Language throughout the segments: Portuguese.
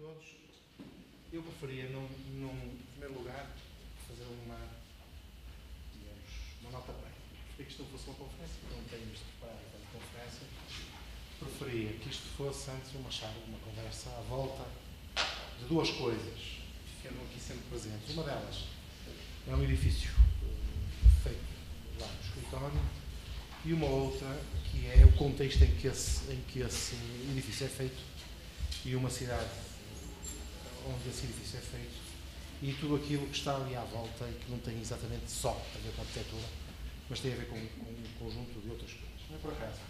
todos. Eu preferia, em primeiro lugar, fazer uma nota prévia. Preferia que isto não fosse uma conferência, não tenho isto preparado para conferência. Preferia que isto fosse antes uma conversa à volta de duas coisas que ficam aqui sempre presentes. Uma delas é um edifício feito lá no escritório e uma outra que é o contexto em que esse edifício é feito e uma cidade onde esse edifício é feito e tudo aquilo que está ali à volta e que não tem exatamente só a ver com a arquitetura, mas tem a ver com um conjunto de outras coisas. Não é por acaso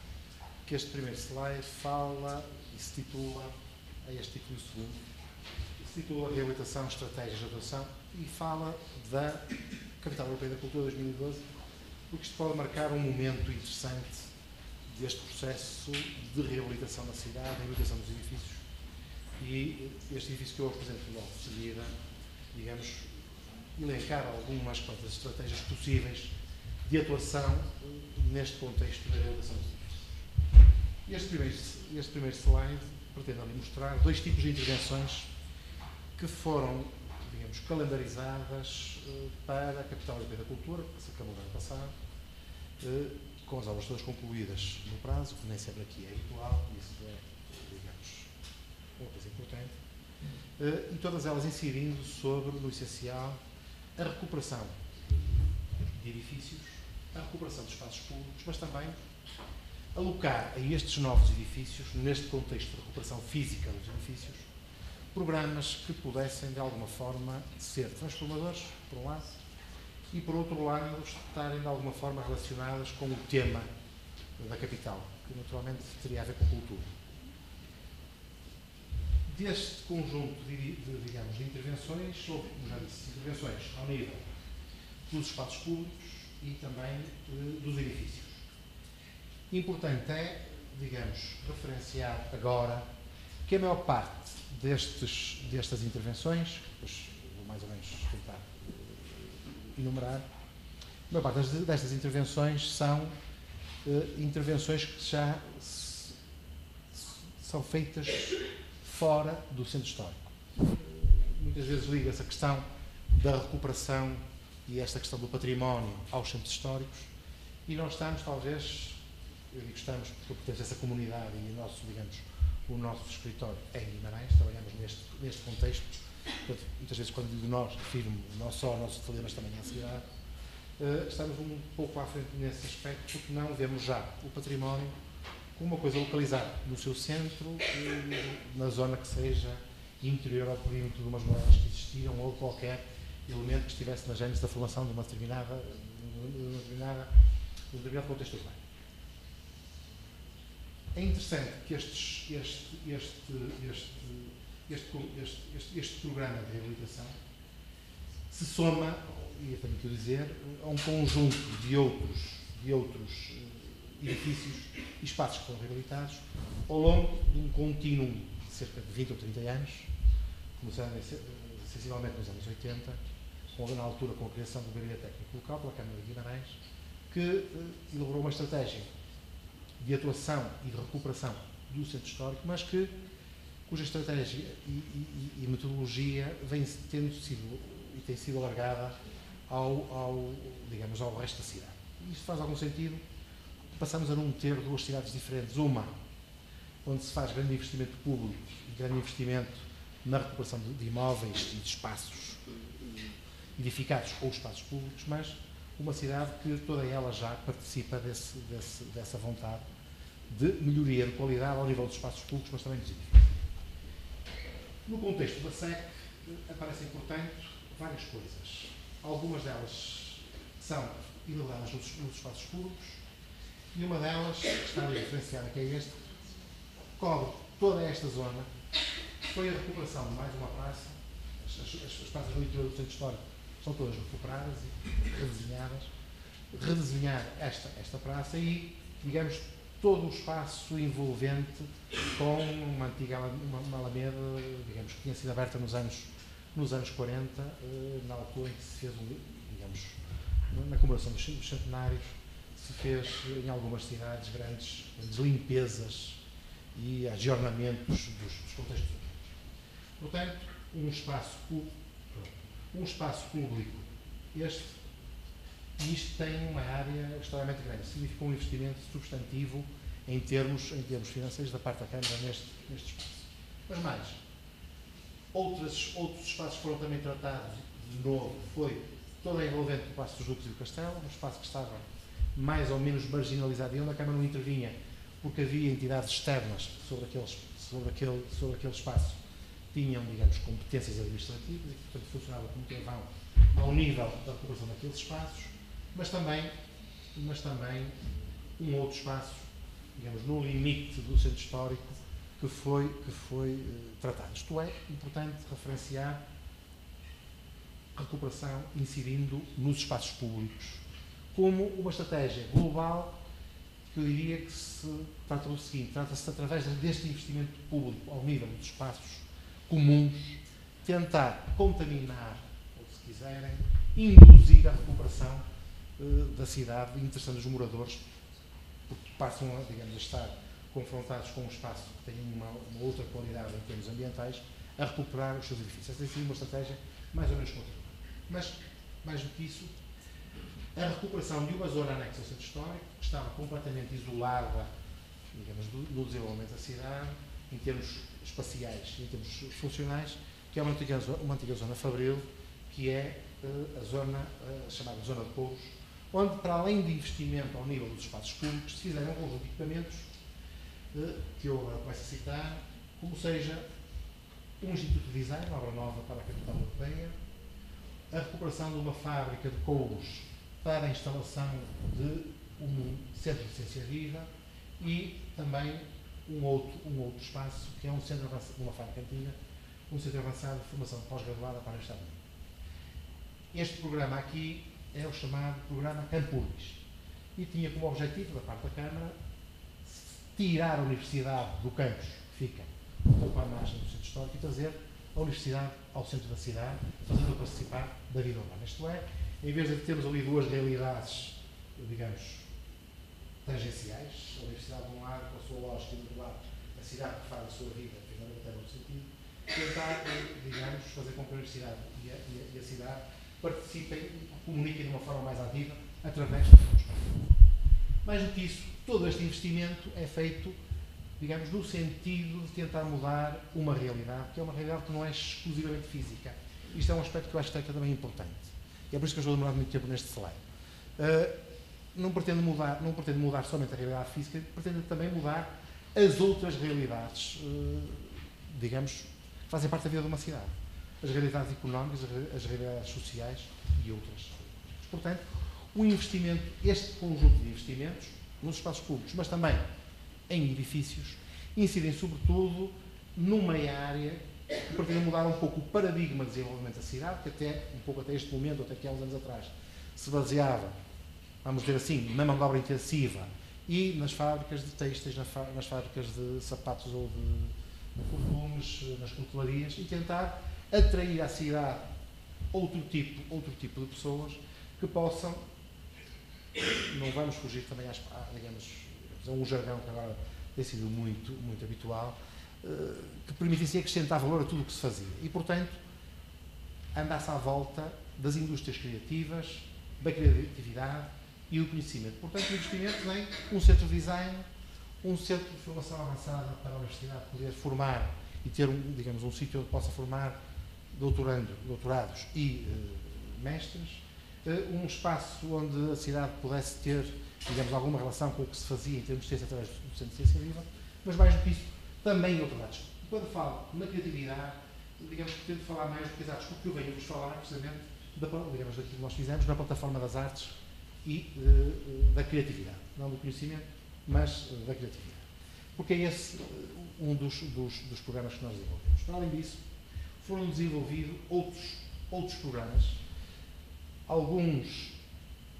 que este primeiro slide fala e se titula, é este título segundo, se titula Reabilitação, Estratégias de Atuação e fala da Capital Europeia da Cultura 2012, porque isto pode marcar um momento interessante deste processo de reabilitação da cidade, reabilitação dos edifícios. E este edifício que eu apresento logo de seguida, digamos, elencar algumas quantas estratégias possíveis de atuação neste contexto da reabilitação dos edifícios. Este primeiro slide pretende ali mostrar dois tipos de intervenções que foram, digamos, calendarizadas para a Capital Europeia da Cultura, que se acabou no ano passado, com as obras todas concluídas no prazo, que nem sempre aqui é habitual, isso é, digamos, uma coisa importante, e todas elas incidindo sobre, no essencial, a recuperação de edifícios, a recuperação de espaços públicos, mas também alocar a estes novos edifícios, neste contexto de recuperação física dos edifícios, programas que pudessem, de alguma forma, ser transformadores, por um lado, e, por outro lado, estarem, de alguma forma, relacionadas com o tema da capital, que, naturalmente, teria a ver com cultura. Deste conjunto digamos, de intervenções, houve, como já disse, intervenções ao nível dos espaços públicos e também dos edifícios. Importante é, digamos, referenciar agora que a maior parte destas intervenções, depois vou mais ou menos tentar enumerar, a maior parte destas intervenções são intervenções que já são feitas fora do centro histórico. Muitas vezes liga-se a questão da recuperação e esta questão do património aos centros históricos e nós estamos, talvez, eu digo estamos porque pertence a essa comunidade e o nosso escritório é em Guimarães, trabalhamos neste contexto, portanto, muitas vezes quando digo nós, refiro-me não só ao nosso ateliê, mas também à cidade, estamos um pouco à frente nesse aspecto porque não vemos já o património como uma coisa localizada no seu centro, na zona que seja interior ao perímetro de umas moradas que existiram ou qualquer elemento que estivesse na gênese da formação de um determinado contexto urbano. É interessante que este programa de reabilitação se soma, e eu tenho que o dizer, a um conjunto de outros edifícios e espaços que foram reabilitados ao longo de um contínuo de cerca de 20 ou 30 anos, começando sensivelmente nos anos 80, na altura com a criação do Gabinete Técnico Local pela Câmara de Guimarães, que elaborou uma estratégia de atuação e de recuperação do centro histórico, mas cuja estratégia e metodologia tem sido alargada ao resto da cidade. E isto faz algum sentido. Passamos a não ter duas cidades diferentes. Uma, onde se faz grande investimento público e grande investimento na recuperação de imóveis e de espaços edificados ou espaços públicos, mas uma cidade que toda ela já participa dessa vontade de melhoria de qualidade ao nível dos espaços públicos, mas também dos edifícios. No contexto da SEC, aparecem, portanto, várias coisas. Algumas delas são elaboradas nos espaços públicos, e uma delas, que está ali referenciada, que é este, cobre toda esta zona, foi a recuperação de mais uma praça, as praças do interior do centro histórico são todas recuperadas e redesenhadas, redesenhar esta praça e, digamos, todo o espaço envolvente com uma antiga uma alameda, digamos, que tinha sido aberta nos anos 40, na altura em que se fez, digamos, na comemoração dos centenários, se fez em algumas cidades grandes limpezas e agiornamentos dos contextos urbanos. Portanto, um espaço público, isto tem uma área extremamente grande, significa um investimento substantivo em termos financeiros da parte da Câmara neste espaço. Mas mais, outros espaços foram também tratados de novo, foi toda a envolvente do Paço dos Duques e do Castelo, um espaço que estava mais ou menos marginalizado e onde a Câmara não intervinha porque havia entidades externas sobre aquele espaço tinham, digamos, competências administrativas e, portanto, funcionava como quem vão ao nível da recuperação daqueles espaços, mas também um outro espaço, digamos, no limite do centro histórico que foi tratado. Isto é, importante referenciar a recuperação incidindo nos espaços públicos como uma estratégia global que eu diria que se trata do seguinte, trata-se através deste investimento público ao nível dos espaços comuns, tentar contaminar, ou se quiserem, induzir a recuperação da cidade, interessando os moradores, porque passam a, digamos, a estar confrontados com um espaço que tem uma outra qualidade em termos ambientais, a recuperar os seus edifícios. Esta tem sido uma estratégia mais ou menos contínua. Mas, mais do que isso, a recuperação de uma zona anexa ao centro histórico, que estava completamente isolada, digamos, do desenvolvimento da cidade, em termos espaciais e em termos funcionais, que é uma antiga zona fabril, que é a zona chamada Zona de Couros, onde, para além de investimento ao nível dos espaços públicos, se fizeram um conjunto de equipamentos que eu agora começo a citar, como seja um Instituto de Design, obra nova para a capital europeia, a recuperação de uma fábrica de couros para a instalação de um centro de ciência viva e também um outro espaço que é um centro avançado, uma fábrica antiga, um centro avançado de formação pós-graduada para a Universidade de Minho. Este programa aqui é o chamado Programa Campuris e tinha como objetivo, da parte da Câmara, tirar a Universidade do campus, que fica um pouco à margem do centro histórico, e trazer a Universidade ao centro da cidade, fazendo-a participar da vida urbana. Isto é, em vez de termos ali duas realidades, digamos, tangenciais, a Universidade de um lado com a sua lógica e do outro lado a cidade que faz a sua vida, até no sentido, tentar, digamos, fazer com que a Universidade e a cidade participem e comuniquem de uma forma mais ativa através de fundos. Mais do que isso, todo este investimento é feito, digamos, no sentido de tentar mudar uma realidade, que é uma realidade que não é exclusivamente física. Isto é um aspecto que eu acho que é também importante. E é por isso que eu estou a demorar muito tempo neste slide. Não pretende mudar somente a realidade física, pretende também mudar as outras realidades, digamos, que fazem parte da vida de uma cidade. As realidades económicas, as realidades sociais e outras. Portanto, o investimento, este conjunto de investimentos nos espaços públicos, mas também em edifícios, incidem sobretudo numa área que pretende mudar um pouco o paradigma de desenvolvimento da cidade, que até este momento, até aqui há uns anos atrás, se baseava, vamos dizer assim, na mão de obra intensiva e nas fábricas de têxteis, nas fábricas de sapatos ou de perfumes, nas cutelarias, e tentar atrair à cidade outro tipo de pessoas que possam, não vamos fugir também digamos, a um jargão que agora tem sido muito habitual, que permitisse acrescentar valor a tudo o que se fazia. E, portanto, andasse à volta das indústrias criativas, da criatividade e do conhecimento. Portanto, o investimento vem um centro de design, um centro de formação avançada para a universidade poder formar e ter, digamos, um sítio onde possa formar doutorados e mestres, um espaço onde a cidade pudesse ter, digamos, alguma relação com o que se fazia em termos de ciência através do Centro de Ciência Viva, mas mais do que isso, também outros dados. Quando falo na criatividade, digamos que tento falar mais do que exatos, porque eu venho-vos falar precisamente digamos, daquilo que nós fizemos na plataforma das artes e da criatividade. Não do conhecimento, mas da criatividade. Porque é esse um dos programas que nós desenvolvemos. Para além disso, foram desenvolvidos outros programas. Alguns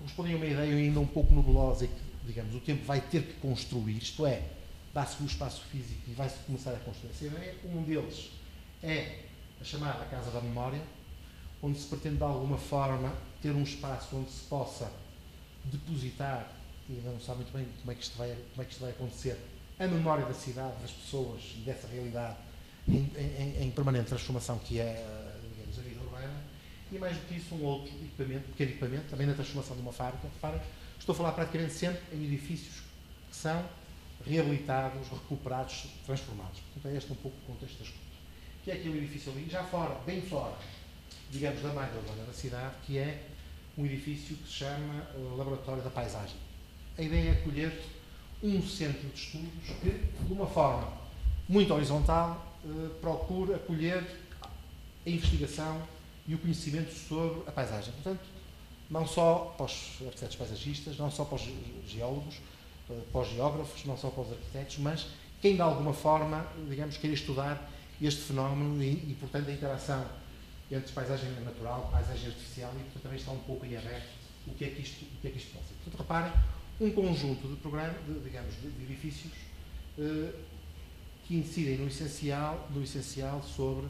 respondem a uma ideia ainda um pouco nebulosa e que, digamos, o tempo vai ter que construir, isto é, dá-se um espaço físico e vai-se começar a construir essa ideia. Um deles é a chamada Casa da Memória, onde se pretende de alguma forma ter um espaço onde se possa depositar, e ainda não sabe muito bem como é que isto vai acontecer, a memória da cidade, das pessoas, dessa realidade, em permanente transformação, que é, digamos, a vida urbana, e mais do que isso, um outro equipamento, pequeno equipamento, também na transformação de uma fábrica. Reparem, estou a falar praticamente sempre em edifícios que são reabilitados, recuperados, transformados. Portanto, é este um pouco o contexto das coisas. Que é aquele edifício ali, já fora, bem fora, digamos, da malha urbana da cidade, que é um edifício que se chama Laboratório da Paisagem. A ideia é acolher um centro de estudos que, de uma forma muito horizontal, procura acolher a investigação e o conhecimento sobre a paisagem. Portanto, não só para os arquitetos paisagistas, não só para os geólogos, para os geógrafos, não só para os arquitetos, mas quem de alguma forma, digamos, queira estudar este fenómeno e portanto, a interação entre paisagem natural, paisagem artificial, e portanto também está um pouco aí aberto o que é que isto pode ser. Portanto, reparem, um conjunto de programas, digamos, de edifícios que incidem no essencial sobre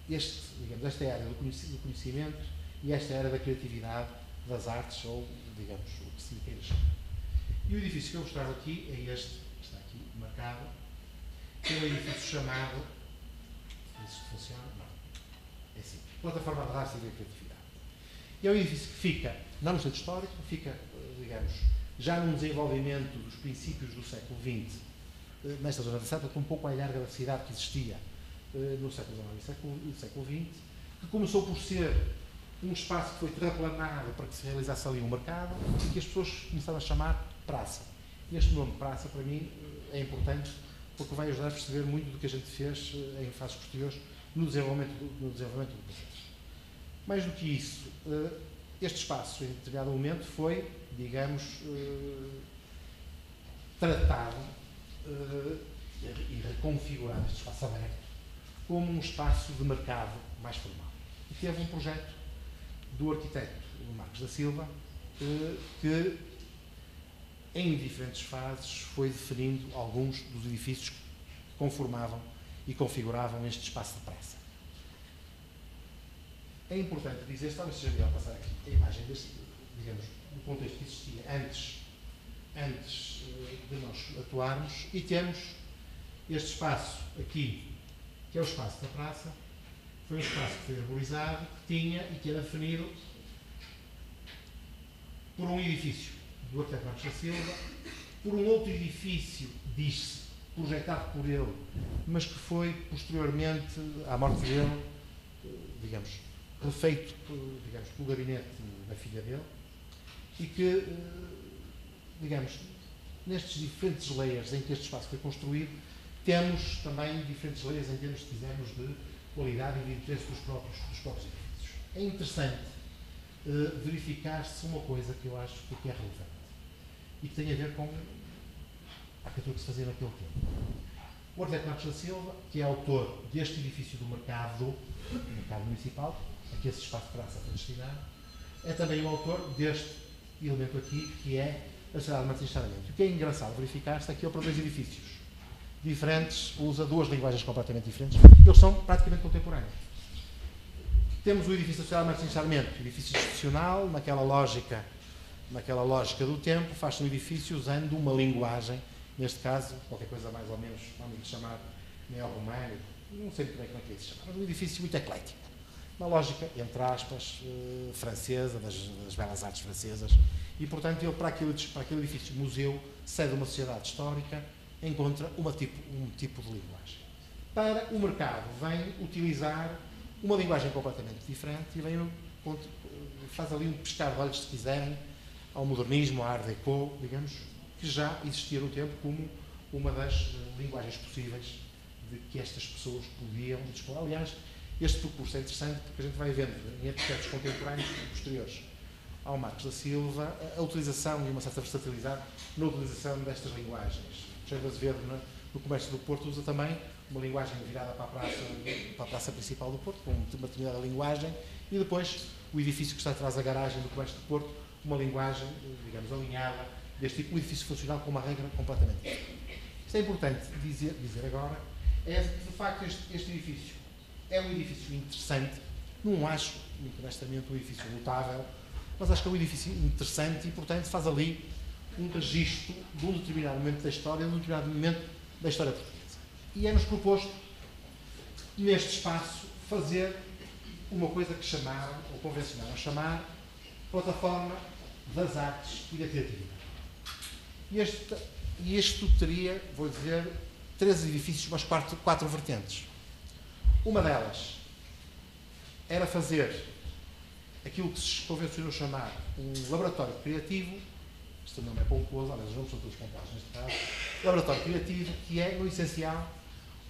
digamos, esta área do conhecimento e esta área da criatividade, das artes, ou, digamos, o que se queira chamar. E o edifício que eu mostrava aqui é este, que está aqui marcado, que é um edifício chamado, não sei se funciona, não, é assim, Plataforma de Arte e da Criatividade. E é um edifício que fica, não no centro histórico, fica, digamos, já num desenvolvimento dos princípios do século XX, nesta zona da cidade, um pouco à larga da cidade que existia no século XIX e século XX, que começou por ser um espaço que foi terraplanado para que se realizasse ali um mercado e que as pessoas começaram a chamar praça. E este nome praça, para mim, é importante porque vai ajudar a perceber muito do que a gente fez em fases posteriores no desenvolvimento do processo. Mais do que isso, este espaço, em determinado momento, foi, digamos, tratado e reconfigurado, este espaço aberto, como um espaço de mercado mais formal. E teve um projeto do arquiteto Marcos da Silva, que em diferentes fases foi definindo alguns dos edifícios que conformavam e configuravam este espaço de praça. É importante dizer, talvez seja melhor passar aqui a imagem deste, digamos, do contexto que existia antes de nós atuarmos, e temos este espaço aqui, que é o espaço da praça. Foi um espaço que foi arborizado, que tinha e que era definido por um edifício do arquiteto Marcos da Silva, por um outro edifício, diz-se, projetado por ele, mas que foi posteriormente à morte dele, digamos, refeito, digamos, pelo gabinete da filha dele, e que, digamos, nestes diferentes layers em que este espaço foi construído, temos também diferentes layers em termos, se quisermos, de qualidade e de interesse dos próprios edifícios. É interessante verificar-se uma coisa que eu acho que é relevante e que tem a ver com aquilo que se fazia naquele tempo. O arquiteto Marcos da Silva, que é autor deste edifício do mercado municipal, a que esse espaço de praça foi destinado, é também o autor deste elemento aqui, que é a Sociedade de Armazém e Enxadamento. O que é engraçado verificar-se é que ele, para dois edifícios diferentes, usa duas linguagens completamente diferentes. Eles são praticamente contemporâneos. Temos o edifício da Sociedade de Armazém e Enxadamento, edifício institucional, naquela lógica do tempo, faz-se um edifício usando uma linguagem, neste caso, qualquer coisa mais ou menos, vamos chamar neo-românico, não sei muito bem como é que é se chama, mas um edifício muito eclético. Uma lógica, entre aspas, francesa, das belas artes francesas, e, portanto, ele, para aquele edifício museu, sede de uma sociedade histórica, encontra um tipo de linguagem. Para o mercado, vem utilizar uma linguagem completamente diferente e faz ali um pescar de olhos, se quiserem, ao modernismo, à Art Deco, digamos, que já existia no tempo como uma das linguagens possíveis de que estas pessoas podiam dispor. Aliás, este percurso é interessante porque a gente vai vendo em arquitetos contemporâneos e posteriores ao Marcos da Silva a utilização e uma certa versatilidade na utilização destas linguagens. José de Azevedo, no Comércio do Porto, usa também uma linguagem virada para a praça principal do Porto, com uma determinada linguagem, e depois o edifício que está atrás da garagem do Comércio do Porto, uma linguagem, digamos, alinhada deste tipo, um edifício funcional com uma regra completamente diferente. Isto é importante dizer agora, é que de facto este edifício é um edifício interessante, não acho, muito honestamente, um edifício notável, mas acho que é um edifício interessante e, portanto, faz ali um registro de um determinado momento da história, portuguesa. E é-nos proposto, neste espaço, fazer uma coisa que chamaram, ou convencionaram chamar, Plataforma das Artes e da Criatividade. E isto teria, vou dizer, 3 edifícios, mas 4 vertentes. Uma delas era fazer aquilo que se convencionou chamar um laboratório criativo. Este nome é pomposo, aliás, os nomes são todos pomposos neste caso. Laboratório criativo, que é, no essencial,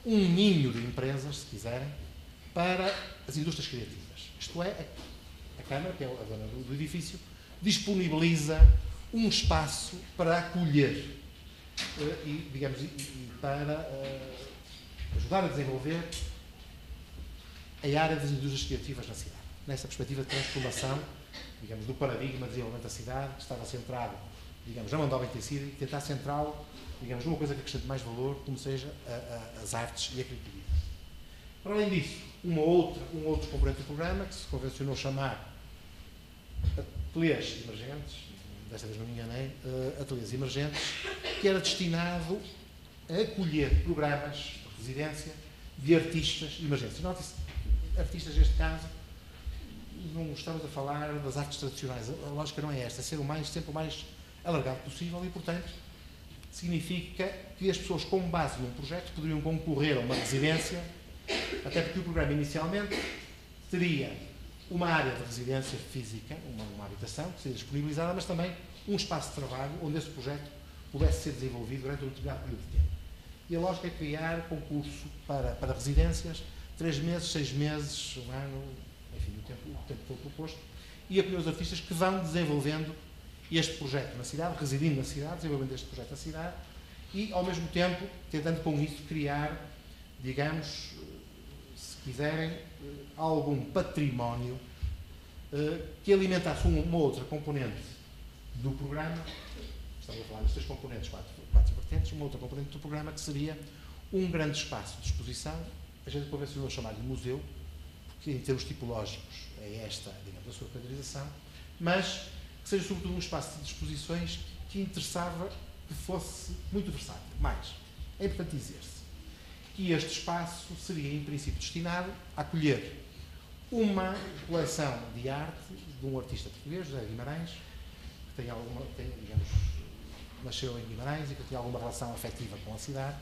um ninho de empresas, se quiserem, para as indústrias criativas. Isto é, a Câmara, que é a dona do edifício, disponibiliza um espaço para acolher e, digamos, para ajudar a desenvolver a área das indústrias criativas na cidade. Nessa perspectiva de transformação, digamos, do paradigma de desenvolvimento da cidade, que estava centrado, digamos, na mão de obra intensiva, e tentar centrá-lo, digamos, numa coisa que acrescente mais valor, como seja as artes e a criatividade. Para além disso, um outro componente do programa, que se convencionou chamar Ateliês Emergentes, desta vez não me enganei, Ateliês Emergentes, que era destinado a acolher programas de residência de artistas emergentes. Note-se, artistas, neste caso, não estamos a falar das artes tradicionais. A lógica não é esta, é ser sempre o mais alargado possível e, portanto, significa que as pessoas, com base num projeto, poderiam concorrer a uma residência, até porque o programa inicialmente teria uma área de residência física, uma habitação, que seria disponibilizada, mas também um espaço de trabalho onde esse projeto pudesse ser desenvolvido durante um determinado período de tempo. E a lógica é criar concurso para residências, 3 meses, 6 meses, um ano, enfim, o tempo que foi proposto, e acolher os artistas que vão desenvolvendo este projeto na cidade, residindo na cidade, desenvolvendo este projeto na cidade, e, ao mesmo tempo, tentando com isso criar, digamos, se quiserem, algum património que alimentasse uma outra componente do programa. Estamos a falar das 3 componentes, 4 vertentes, uma outra componente do programa, que seria um grande espaço de exposição. A gente convencionou chamar-lhe museu, porque em termos tipológicos é esta, digamos, a sua caracterização, mas que seja sobretudo um espaço de exposições que interessava que fosse muito versátil. Mais, é importante dizer-se que este espaço seria, em princípio, destinado a acolher uma coleção de arte de um artista português, José Guimarães, que digamos, nasceu em Guimarães e que tinha alguma relação afetiva com a cidade,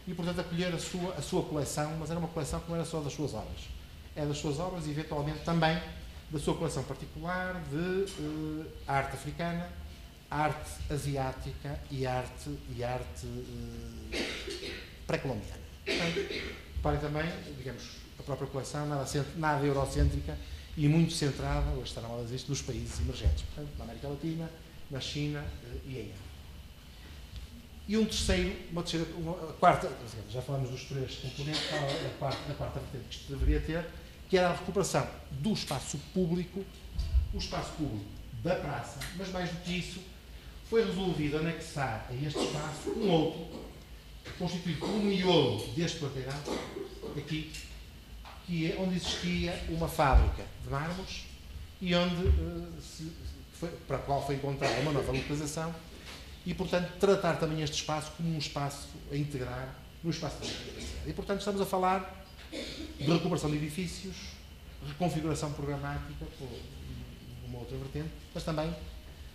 e, portanto, acolher a sua coleção, mas era uma coleção que não era só das suas obras. É das suas obras e, eventualmente, também da sua coleção particular de arte africana, arte asiática e arte pré-colombiana. Reparem também, digamos, a própria coleção nada eurocêntrica e muito centrada, hoje está na moda dizer isto, nos países emergentes, portanto, na América Latina, na China e em África. E a quarta, já falamos dos 3 componentes, a quarta vertente que isto deveria ter, que era a recuperação do espaço público, o espaço público da praça, mas mais do que isso, foi resolvido anexar a este espaço um outro, constituído por um miolo deste quarteirão, aqui, onde existia uma fábrica de mármores e onde, para a qual foi encontrada uma nova localização e, portanto, tratar também este espaço como um espaço a integrar no espaço da cidade. E, portanto, estamos a falar de recuperação de edifícios, reconfiguração programática, por uma outra vertente, mas também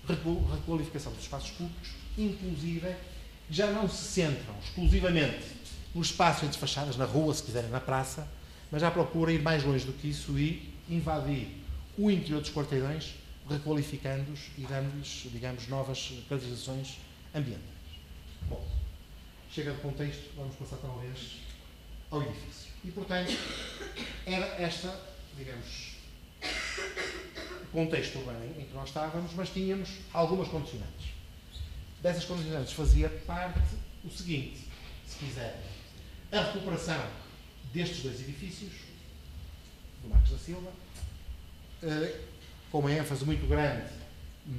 requalificação dos espaços públicos, inclusive já não se centram exclusivamente no espaço entre fachadas, na rua, se quiserem, na praça, mas já procura ir mais longe do que isso e invadir o interior dos quarteirões, requalificando-os e dando-lhes, digamos, novas caracterizações ambientais. Bom, chega de contexto, vamos passar talvez ao edifício. E, portanto, era esta, digamos, o contexto urbano em que nós estávamos, mas tínhamos algumas condicionantes. Dessas condicionantes fazia parte o seguinte, se quiserem, a recuperação destes 2 edifícios, do Marcos da Silva, com uma ênfase muito grande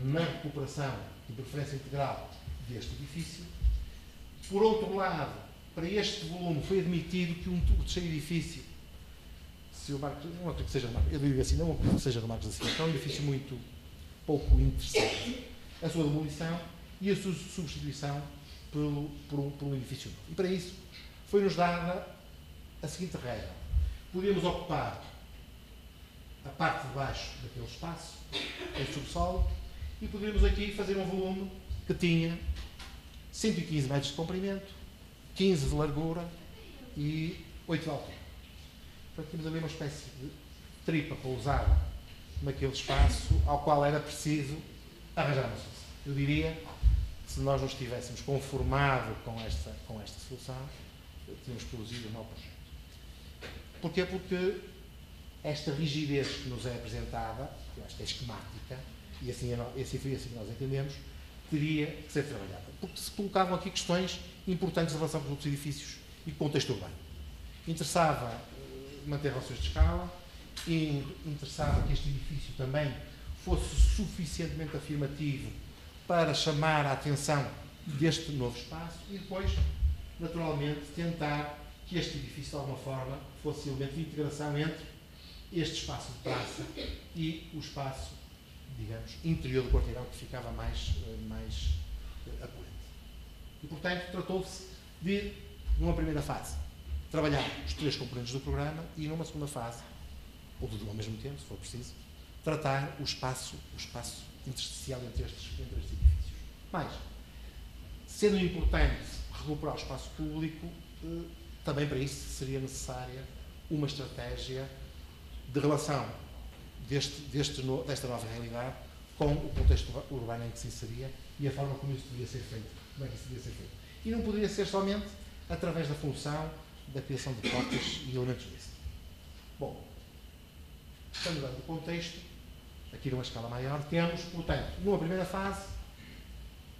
na recuperação e preferência integral deste edifício. Por outro lado, para este volume foi admitido que o terceiro edifício, se o Marcos, não acredito que seja do Marcos, eu digo assim, não acredito que seja do Marcos da Silva, é um edifício muito pouco interessante, a sua demolição e a sua substituição por um edifício novo. E para isso foi-nos dada a seguinte regra. Podíamos ocupar a parte de baixo daquele espaço, em subsolo, e podíamos aqui fazer um volume que tinha 115 metros de comprimento, 15 de largura e 8 de altura. Portanto, tínhamos ali uma espécie de tripa pousada naquele espaço ao qual era preciso arranjar uma solução. Eu diria que se nós nos tivéssemos conformado com esta solução, tínhamos produzido um mau projeto. Porquê? Porque esta rigidez que nos é apresentada, eu acho que é esquemática, e assim foi assim que nós entendemos, teria que ser trabalhada. Porque se colocavam aqui questões importantes em relação com os edifícios e contexto urbano. Interessava manter relações de escala, e interessava que este edifício também fosse suficientemente afirmativo para chamar a atenção deste novo espaço e depois, naturalmente, tentar que este edifício, de alguma forma, fosse elemento de integração entre este espaço de praça e o espaço, digamos, interior do quarteirão, que ficava mais apoiante. E, portanto, tratou-se de, numa primeira fase, trabalhar os 3 componentes do programa e, numa segunda fase, ou tudo ao mesmo tempo, se for preciso, tratar o espaço intersticial entre estes edifícios. Mas, sendo importante recuperar o espaço público, também para isso seria necessária uma estratégia de relação desta nova realidade com o contexto urbano em que se inseria e a forma como isso devia ser feito. Como é que isso devia ser feito. E não poderia ser somente através da função da criação de portas e elementos disso. Bom, estando dando o contexto, aqui numa escala maior, temos, portanto, numa primeira fase,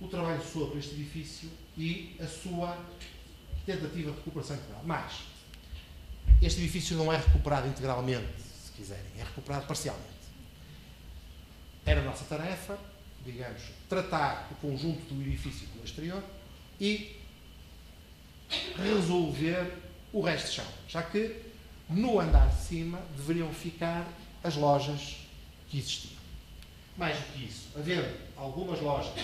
o trabalho sobre este edifício e a sua tentativa de recuperação integral. Mas, este edifício não é recuperado integralmente, se quiserem, é recuperado parcialmente. Era a nossa tarefa, digamos, tratar o conjunto do edifício com o exterior e resolver o resto de chão, já que no andar de cima deveriam ficar as lojas que existiam. Mais do que isso, havendo algumas lojas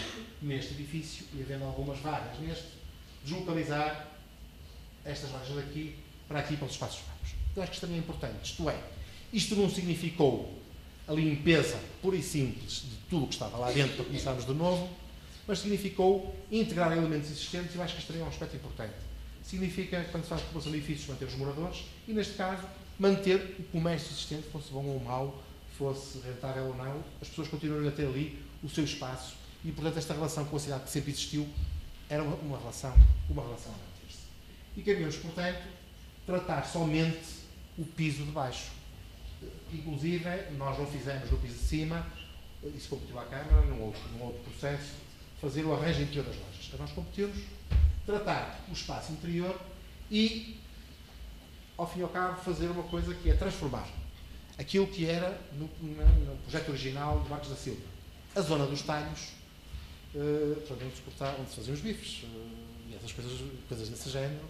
neste edifício e havendo algumas vagas neste, deslocalizar estas lojas daqui para os espaços vagos. Eu acho que isto também é importante, isto é, isto não significou a limpeza pura e simples de tudo o que estava lá dentro para começarmos de novo, mas significou integrar elementos existentes e eu acho que isto também é um aspecto importante. Significa, quando se faz população de edifícios, manter os moradores e, neste caso, manter o comércio existente, fosse bom ou mau, fosse rentável ou não, as pessoas continuam a ter ali o seu espaço e, portanto, esta relação com a cidade que sempre existiu era uma relação a manter-se. E cabia-nos, portanto, tratar somente o piso de baixo. Inclusive, nós não fizemos no piso de cima, isso competiu à Câmara, num outro processo, fazer o arranjo interior das lojas. Nós competimos tratar o espaço interior e, ao fim e ao cabo, fazer uma coisa que é transformar aquilo que era no projeto original de Marcos da Silva. A zona dos talhos, onde se faziam os bifes e essas coisas desse género,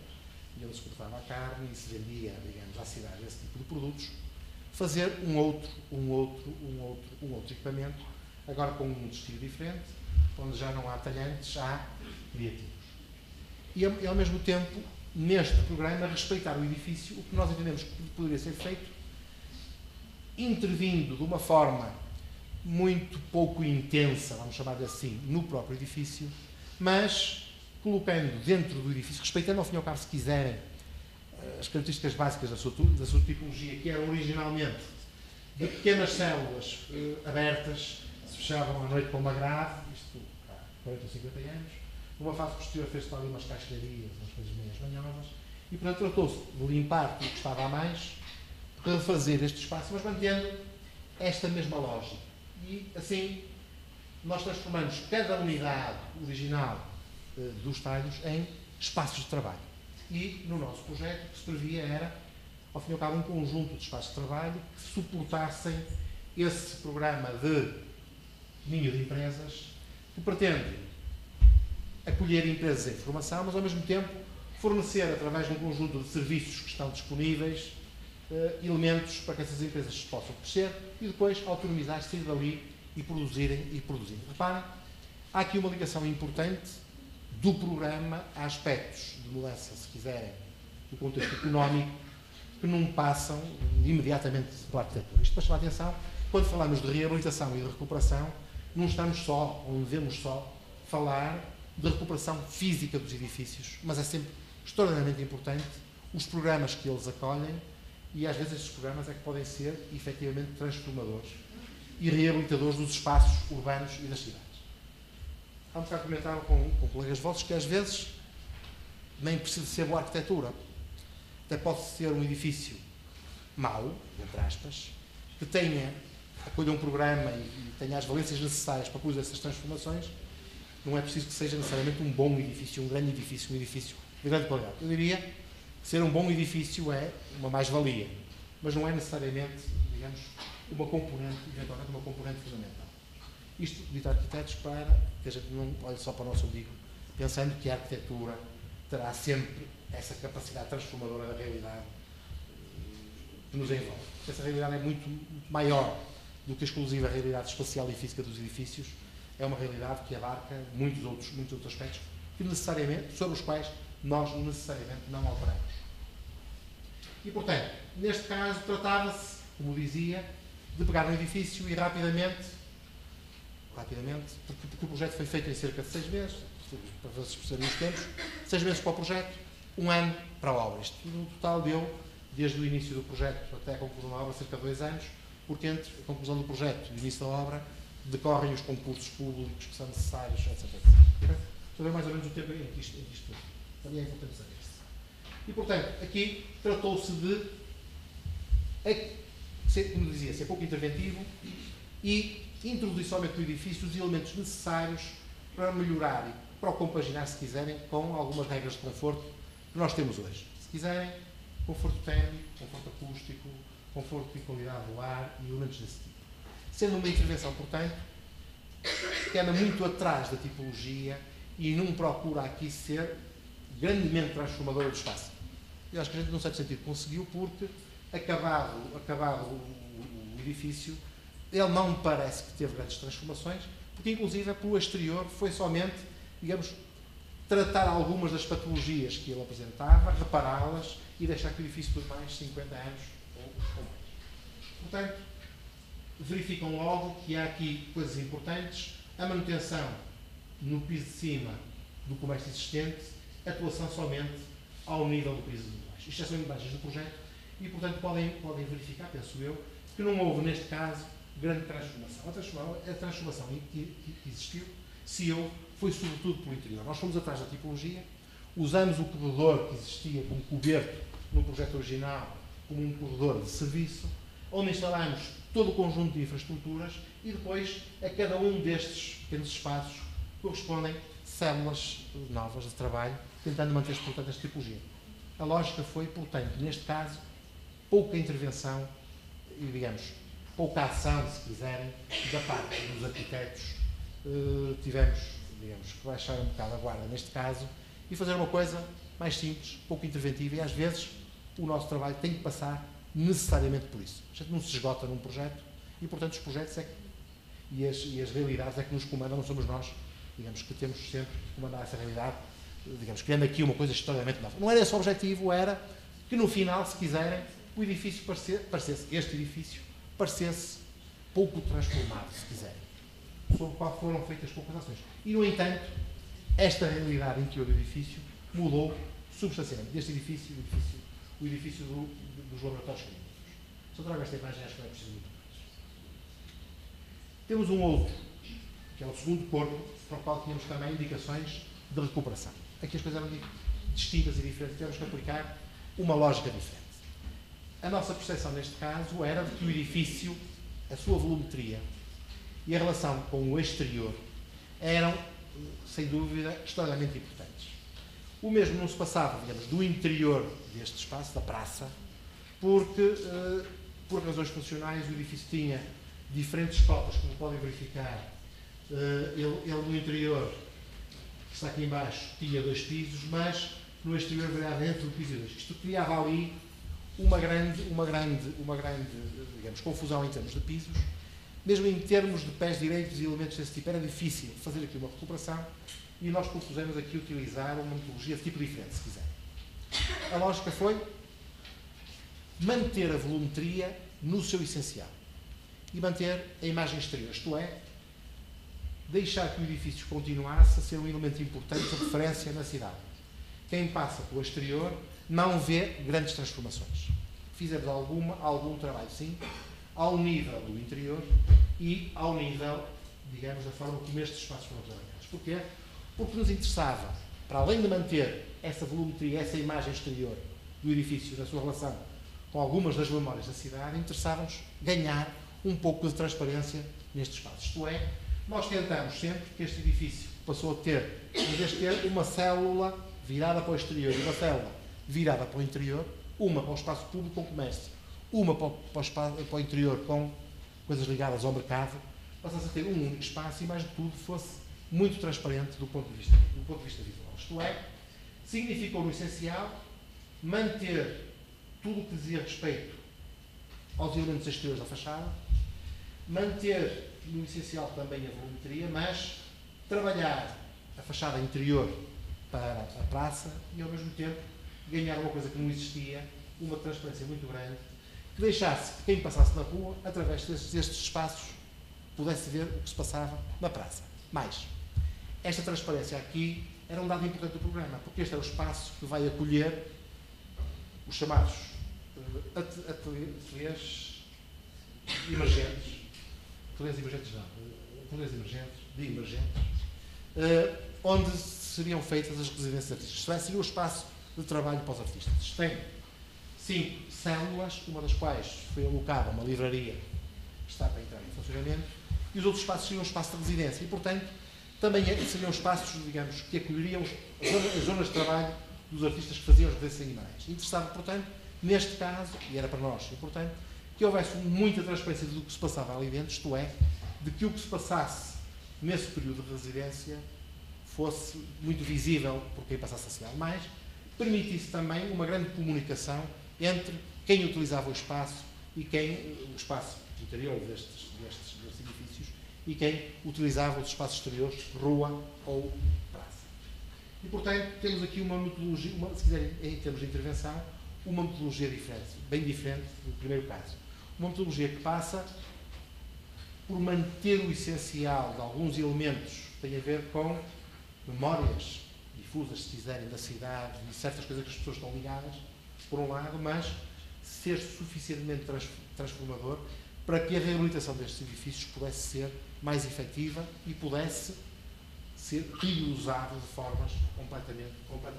e onde se cortava a carne e se vendia, digamos, à cidade esse tipo de produtos, fazer um outro equipamento, agora com um destino diferente, onde já não há talhantes, há criativos. E, ao mesmo tempo, neste programa, respeitar o edifício, o que nós entendemos que poderia ser feito, intervindo de uma forma muito pouco intensa, vamos chamar assim, no próprio edifício, mas colocando dentro do edifício, respeitando ao fim e ao cabo, se quiserem, as características básicas da sua tipologia, que eram originalmente de pequenas células abertas, se fechavam à noite com uma grade, isto há 40 ou 50 anos. Numa fase posterior fez-se ali umas cascarias, umas coisas meias manhosas, e portanto tratou-se de limpar tudo o que estava a mais, refazer este espaço, mas mantendo esta mesma lógica. E assim nós transformamos cada unidade original dos talhos em espaços de trabalho. E no nosso projeto o que se previa era, ao fim e ao cabo, um conjunto de espaços de trabalho que suportassem esse programa de ninho de empresas que pretende acolher empresas em formação, mas ao mesmo tempo fornecer, através de um conjunto de serviços que estão disponíveis, elementos para que essas empresas possam crescer e depois autonomizar-se, sair dali e produzirem. Reparem, há aqui uma ligação importante do programa a aspectos de mudança, se quiserem, do contexto económico, que não passam imediatamente pela arquitetura. Isto para chamar a atenção, quando falamos de reabilitação e de recuperação, não estamos só, ou não devemos só, falar de recuperação física dos edifícios, mas é sempre extraordinariamente importante os programas que eles acolhem, e às vezes estes programas é que podem ser efetivamente transformadores e reabilitadores dos espaços urbanos e das cidades. Há um bocado comentava com colegas vossos que às vezes nem precisa ser boa arquitetura. Até pode ser um edifício mau, entre aspas, que acolha um programa e tenha as valências necessárias para produzir essas transformações. Não é preciso que seja necessariamente um bom edifício, um grande edifício, um edifício de grande qualidade. Eu diria que ser um bom edifício é uma mais-valia, mas não é necessariamente, digamos, eventualmente uma componente fundamental. Isto dito a arquitetos para que a gente não olhe só para o nosso umbigo, pensando que a arquitetura terá sempre essa capacidade transformadora da realidade que nos envolve. Essa realidade é muito maior do que a exclusiva realidade espacial e física dos edifícios. É uma realidade que abarca muitos outros aspectos sobre os quais nós necessariamente não operamos. E, portanto, neste caso, tratava-se, como dizia, de pegar um edifício e rapidamente, porque o projeto foi feito em cerca de 6 meses, para vocês perceberem os tempos, 6 meses para o projeto, 1 ano para a obra. Isto no total deu, desde o início do projeto até a conclusão da obra, cerca de 2 anos, porque entre a conclusão do projeto e o início da obra decorrem os concursos públicos que são necessários, etc. Saber mais ou menos o tempo em que isto também é importante saber isso. E, portanto, aqui tratou-se de, como dizia, ser pouco interventivo e introduzir somente no edifício os elementos necessários para melhorar e para o compaginar, se quiserem, com algumas regras de conforto que nós temos hoje. Se quiserem, conforto térmico, conforto acústico, conforto e qualidade do ar e elementos desse tipo. Sendo uma intervenção, portanto, que anda muito atrás da tipologia e não procura aqui ser grandemente transformadora do espaço. Eu acho que a gente, num certo sentido, conseguiu, porque, acabado o edifício, ele não me parece que teve grandes transformações, porque, inclusive, pelo exterior foi somente, digamos, tratar algumas das patologias que ele apresentava, repará-las e deixar que o edifício dure mais 50 anos ou mais. Portanto, verificam logo que há aqui coisas importantes: a manutenção no piso de cima do comércio existente, atuação somente ao nível do piso de baixo. Isto são imagens do projeto e, portanto, podem verificar, penso eu, que não houve, neste caso, grande transformação. A transformação que existiu, se houve, foi sobretudo pelo interior. Nós fomos atrás da tipologia, usamos o corredor que existia como coberto no projeto original, como um corredor de serviço, onde instalámos todo o conjunto de infraestruturas e depois a cada um destes pequenos espaços correspondem células novas de trabalho, tentando manter-se, portanto, esta tipologia. A lógica foi, portanto, neste caso, pouca intervenção e, digamos, pouca ação, se quiserem, da parte dos arquitetos. Tivemos, digamos, que baixar um bocado a guarda neste caso e fazer uma coisa mais simples, pouco interventiva, e às vezes o nosso trabalho tem que passar necessariamente por isso. A gente não se esgota num projeto e, portanto, os projetos e as realidades é que nos comandam, não somos nós, digamos, que temos sempre que comandar essa realidade, digamos, criando aqui uma coisa historicamente nova. Não era esse o objetivo, era que no final, se quiserem, o edifício este edifício parecesse pouco transformado, se quiserem, sobre o qual foram feitas poucas ações. E, no entanto, esta realidade interior do edifício mudou substancialmente. Deste edifício, o edifício dos laboratórios clínicos. Se eu trago esta imagem, acho que não é preciso muito mais. Temos um outro, que é o segundo corpo, para o qual tínhamos também indicações de recuperação. Aqui as coisas eram distintas e diferentes, tivemos que aplicar uma lógica diferente. A nossa percepção neste caso era de que o edifício, a sua volumetria e a relação com o exterior eram, sem dúvida, extremamente importantes. O mesmo não se passava, digamos, do interior deste espaço, da praça, porque, por razões funcionais, o edifício tinha diferentes cotas, como podem verificar. Ele no interior, que está aqui em baixo, tinha 2 pisos, mas no exterior variava entre o piso e 2. Isto criava ali uma grande, digamos, confusão em termos de pisos. Mesmo em termos de pés direitos e elementos desse tipo, era difícil fazer aqui uma recuperação e nós propusemos aqui utilizar uma metodologia de tipo diferente, se quiserem. A lógica foi manter a volumetria no seu essencial e manter a imagem exterior, isto é, deixar que o edifício continuasse a ser um elemento importante de referência na cidade. Quem passa pelo exterior não vê grandes transformações. Fizemos algum trabalho, sim, ao nível do interior e ao nível, digamos, da forma como estes espaços foram trabalhados. Porquê? Porque nos interessava, para além de manter essa volumetria, essa imagem exterior do edifício, na sua relação com algumas das memórias da cidade, interessava-nos ganhar um pouco de transparência nestes espaços. Isto é, nós tentamos sempre que este edifício passou a ter, em vez de ter uma célula virada para o exterior e uma célula virada para o interior, uma para o espaço público com comércio, uma para o interior com coisas ligadas ao mercado, passasse a ter um único espaço e, mais de tudo, fosse muito transparente do ponto de vista visual. Isto é, significou no essencial manter tudo o que dizia respeito aos elementos exteriores da fachada, manter no essencial também a volumetria, mas trabalhar a fachada interior para a praça e, ao mesmo tempo, ganhar uma coisa que não existia, uma transparência muito grande, que deixasse que quem passasse na rua, através destes espaços, pudesse ver o que se passava na praça. Mais, esta transparência aqui era um dado importante do programa, porque este é o espaço que vai acolher os chamados ateliês emergentes, onde seriam feitas as residências artísticas. Isto seria o espaço de trabalho para os artistas. Tem 5 células, uma das quais foi alocada a uma livraria que está para entrar em funcionamento, e os outros espaços seriam um espaço de residência. E, portanto, também seriam espaços, digamos, que acolheriam as zonas de trabalho dos artistas que faziam as residências em Guimarães. Interessava, portanto, neste caso, e era para nós importante, que houvesse muita transparência do que se passava ali dentro, isto é, de que o que se passasse nesse período de residência fosse muito visível por quem passasse a cidade, mas permitisse também uma grande comunicação entre quem utilizava o espaço e o espaço interior destes edifícios e quem utilizava os espaços exteriores, rua ou praça. E, portanto, temos aqui uma metodologia, se quiserem, em termos de intervenção, uma metodologia diferente, bem diferente do primeiro caso. Uma metodologia que passa por manter o essencial de alguns elementos que têm a ver com memórias difusas, se quiserem, da cidade e certas coisas que as pessoas estão ligadas, por um lado, mas ser suficientemente transformador para que a reabilitação destes edifícios pudesse ser mais efetiva e pudesse ser reusado de formas completamente novas.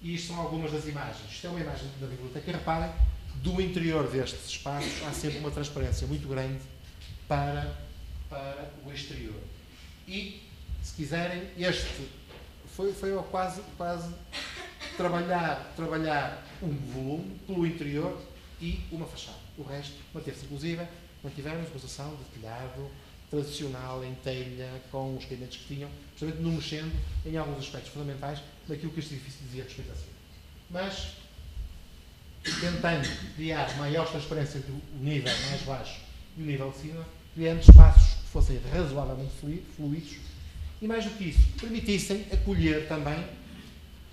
E isto são algumas das imagens. Isto é uma imagem da biblioteca. Reparem, do interior destes espaços há sempre uma transparência muito grande para o exterior. E, se quiserem, este foi quase trabalhar um volume pelo interior e uma fachada. O resto manteve-se, inclusive, mantivemos a construção de telhado tradicional, em telha, com os caimentos que tinham, justamente não mexendo em alguns aspectos fundamentais daquilo que este edifício dizia a respeito à cidade. Mas, tentando criar maior transparência entre o nível mais baixo e o nível de cima, criando espaços que fossem razoavelmente fluidos e, mais do que isso, permitissem acolher também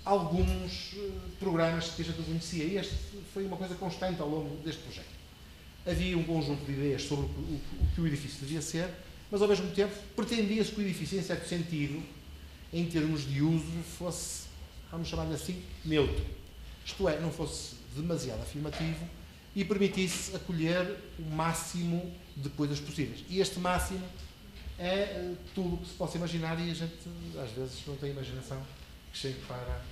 alguns programas que a gente não conhecia. E este foi uma coisa constante ao longo deste projeto. Havia um conjunto de ideias sobre o que o edifício devia ser, mas, ao mesmo tempo, pretendia-se que o edifício, em certo sentido, em termos de uso, fosse, vamos chamar-lhe assim, neutro. Isto é, não fosse demasiado afirmativo e permitisse acolher o máximo de coisas possíveis. E este máximo é tudo o que se possa imaginar e a gente, às vezes, não tem imaginação que chegue para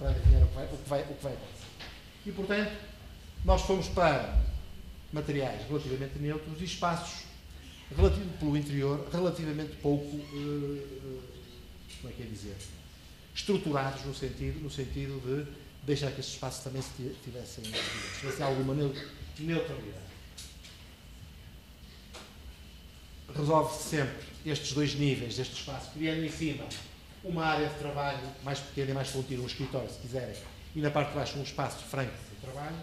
adivinhar o que vai acontecer. E, portanto, nós fomos para materiais relativamente neutros e espaços pelo interior relativamente pouco, como é que é dizer, estruturados no sentido de deixar que estes espaços também tivessem alguma neutralidade. Resolve-se sempre estes dois níveis deste espaço, criando em cima uma área de trabalho mais pequena e mais contínua, um escritório, se quiserem, e na parte de baixo um espaço franco de trabalho.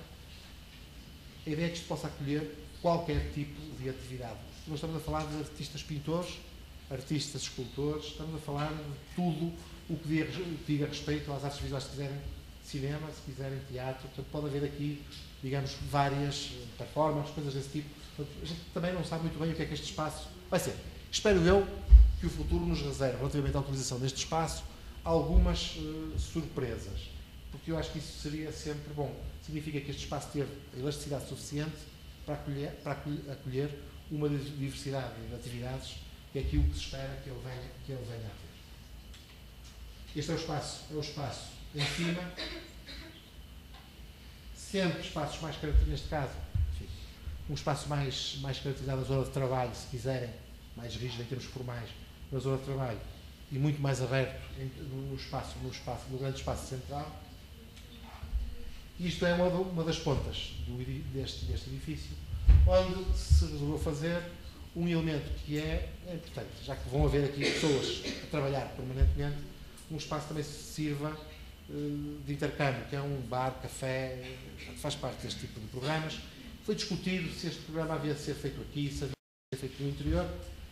A ideia é que isto possa acolher qualquer tipo de atividade. Nós estamos a falar de artistas pintores, artistas escultores, estamos a falar de tudo o que diga respeito às artes visuais, se quiserem cinema, se quiserem teatro. Portanto, pode haver aqui, digamos, várias performances, coisas desse tipo. Portanto, a gente também não sabe muito bem o que é que este espaço vai ser. Espero eu que o futuro nos reserve, relativamente à utilização deste espaço, algumas surpresas. Porque eu acho que isso seria sempre bom. Significa que este espaço teve elasticidade suficiente para acolher uma diversidade de atividades, que é aquilo que se espera que ele venha a ter. Este é o espaço em cima, sempre espaços mais caracterizados, neste caso, enfim, um espaço mais caracterizado na zona de trabalho, se quiserem, mais rígido em termos formais, na zona de trabalho, e muito mais aberto no grande espaço central. Isto é uma das pontas deste edifício, onde se resolveu fazer um elemento que é importante, já que vão haver aqui pessoas a trabalhar permanentemente, um espaço também se sirva de intercâmbio, que é um bar, café, faz parte deste tipo de programas. Foi discutido se este programa havia de ser feito aqui, se havia de ser feito no interior.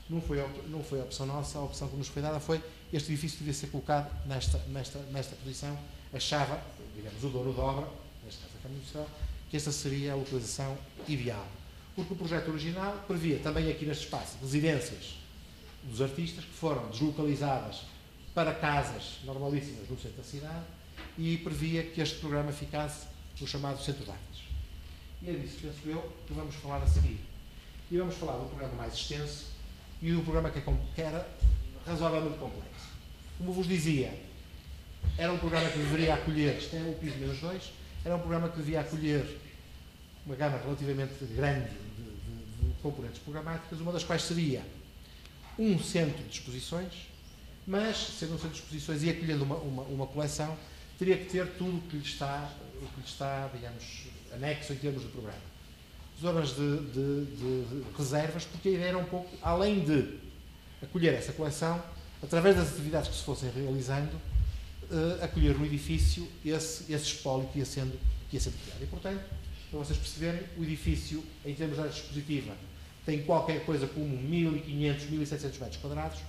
Não foi a opção nossa, a opção que nos foi dada foi este edifício devia ser colocado nesta posição. Achava, digamos, o dono da obra, neste caso a Câmara Municipal, que esta seria a localização ideal. Porque o projeto original previa também aqui neste espaço residências dos artistas que foram deslocalizadas para casas normalíssimas no centro da cidade e previa que este programa ficasse no chamado Centro de Artes. E é disso, penso eu, que vamos falar a seguir. E vamos falar do programa mais extenso e do programa que era razoavelmente complexo. Como vos dizia, era um programa que deveria acolher, isto é o piso -2, era um programa que devia acolher uma gama relativamente grande de componentes programáticas, uma das quais seria um centro de exposições, mas, sendo um centro de exposições e acolhendo uma coleção, teria que ter tudo o que lhe está, digamos, anexo em termos de programa. Zonas de reservas, porque a ideia era um pouco, além de acolher essa coleção, através das atividades que se fossem realizando, acolher no edifício esse espólio que ia sendo criado. E, portanto, para vocês perceberem, o edifício, em termos de área expositiva, tem qualquer coisa como 1.500, 1.700 metros quadrados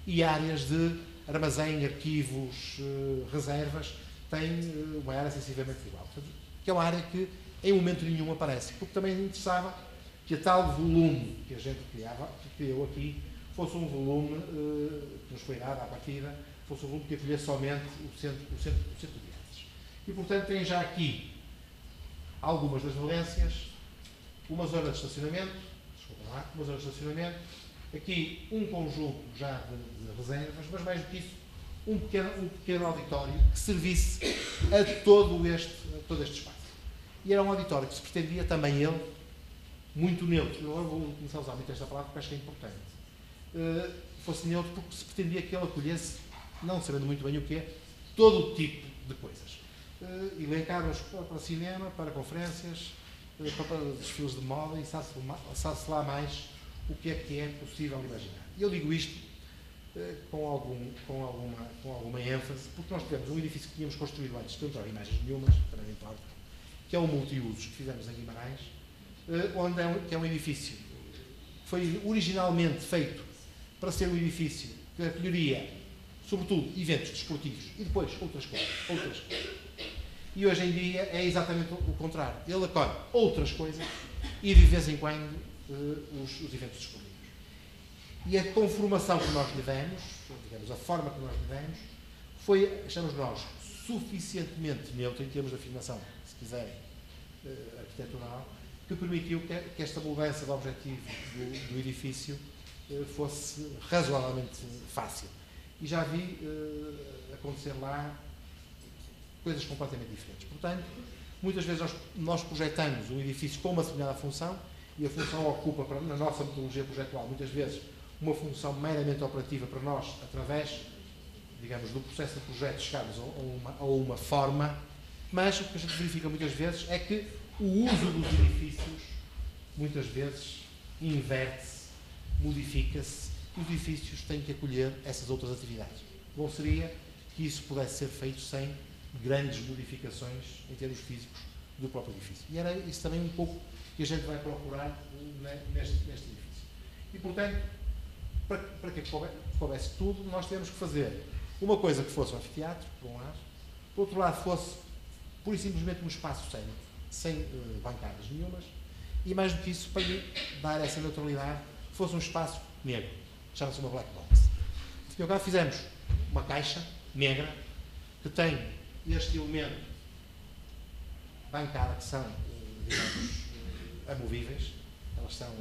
e áreas de armazém, arquivos, reservas, tem uma área sensivelmente igual. Portanto, que é uma área que em momento nenhum aparece, porque também me interessava que a tal volume que a gente criou aqui, fosse um volume que nos foi dado à partida, fosse um volume que acolhesse somente o centro de artes. E, portanto, tem já aqui algumas das valências, uma zona de estacionamento, aqui um conjunto já de reservas, mas mais do que isso, um pequeno auditório que servisse a todo este espaço. E era um auditório que se pretendia também ele, muito neutro, eu vou começar a usar muito esta palavra porque acho que é importante, fosse neutro porque se pretendia que ele acolhesse, não sabendo muito bem o que é, todo o tipo de coisas. Elencaram-nos para cinema, para conferências, para desfiles de moda e sabe-se lá mais o que é possível imaginar. E eu digo isto com alguma ênfase, porque nós tivemos um edifício que tínhamos construído antes, que não tem imagens nenhumas, também não importa, que é o multiusos que fizemos em Guimarães, que é um edifício que foi originalmente feito para ser um edifício que acolheria, sobretudo, eventos desportivos e depois outras coisas. E hoje em dia é exatamente o contrário. Ele acolhe outras coisas e de vez em quando os eventos desportivos. E a conformação que nós lhe demos, digamos, a forma que nós lhe demos, foi, achamos nós, suficientemente neutra em termos de afirmação, se quiserem, arquitetural, que permitiu que esta mudança de objetivo do edifício fosse razoavelmente fácil. E já vi acontecer lá coisas completamente diferentes. Portanto, muitas vezes nós projetamos um edifício com uma determinada função e a função ocupa, na nossa metodologia projetual, muitas vezes uma função meramente operativa para nós, através, digamos, do processo de projeto, chegarmos a uma forma, mas o que a gente verifica muitas vezes é que o uso dos edifícios, muitas vezes, inverte-se, modifica-se, e os edifícios têm que acolher essas outras atividades. Bom seria que isso pudesse ser feito sem grandes modificações em termos físicos do próprio edifício. E era isso também um pouco que a gente vai procurar neste edifício. E, portanto, para que coubesse tudo, nós temos que fazer uma coisa que fosse um anfiteatro, por um lado, por outro lado fosse pura e simplesmente um espaço cênico, sem bancadas nenhumas, e mais do que isso, para lhe dar essa neutralidade, fosse um espaço negro, chama-se uma black box. E agora fizemos uma caixa negra que tem este elemento bancada, que são, digamos, amovíveis, elas são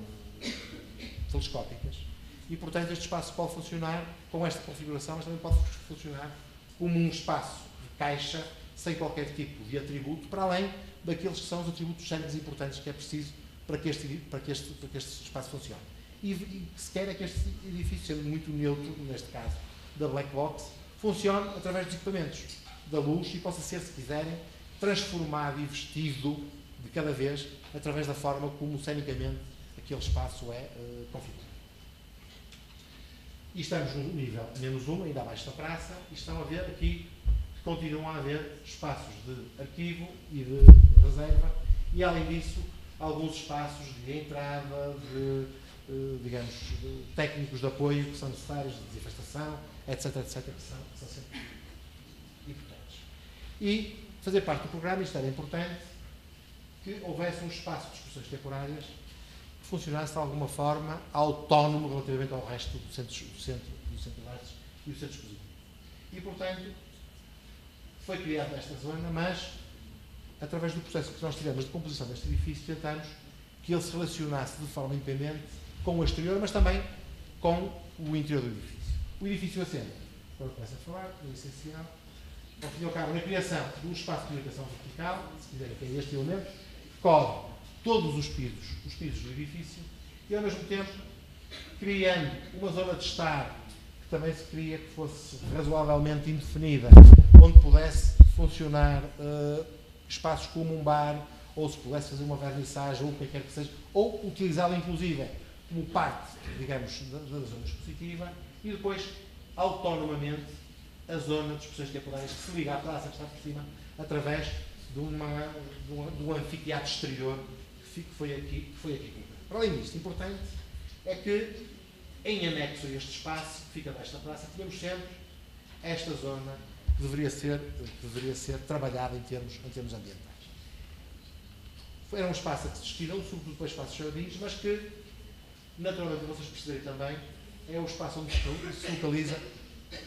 telescópicas, e portanto este espaço pode funcionar com esta configuração, mas também pode funcionar como um espaço de caixa sem qualquer tipo de atributo, para além daqueles que são os atributos cênicos importantes que é preciso para que este espaço funcione. E se quer é que este edifício, sendo muito neutro, neste caso da black box, funcione através dos equipamentos, da luz, e possa ser, se quiserem, transformado e vestido de cada vez através da forma como cenicamente aquele espaço é configurado. E estamos no nível -1, ainda abaixo da praça, e estão a ver aqui que continuam a haver espaços de arquivo e de reserva, e além disso, alguns espaços de entrada, digamos, de técnicos de apoio que são necessários, de desinfestação, etc, etc, que são sempre importantes. E fazer parte do programa, isto era importante, que houvesse um espaço de exposições temporárias que funcionasse de alguma forma autónomo relativamente ao resto do centro de artes e do centro expositivo. E, portanto, foi criada esta zona, mas, através do processo que nós tivemos de composição deste edifício, tentamos que ele se relacionasse de forma independente com o exterior, mas também com o interior do edifício. O edifício assenta, agora começa a falar, é essencial, ao fim e ao cabo, na criação de um espaço de comunicação vertical, se quiserem, que é este elemento, que cobre todos os pisos do edifício, e ao mesmo tempo criando uma zona de estar que também se queria que fosse razoavelmente indefinida, onde pudesse funcionar espaços como um bar, ou se pudesse fazer uma vernissagem, ou o que quer que seja, ou utilizá-la inclusive como parte, digamos, da zona expositiva, e depois, autonomamente, a zona de exposições temporárias que se liga à praça que está por cima, através de um anfiteatro exterior que foi aqui colocado. Para além disto, importante é que, em anexo a este espaço que fica desta praça, tivemos sempre esta zona que deveria ser trabalhada em termos ambientais. Era um espaço a que se destinam, sobretudo para espaços jardins, mas que, naturalmente, vocês perceberem também, é o espaço onde se localiza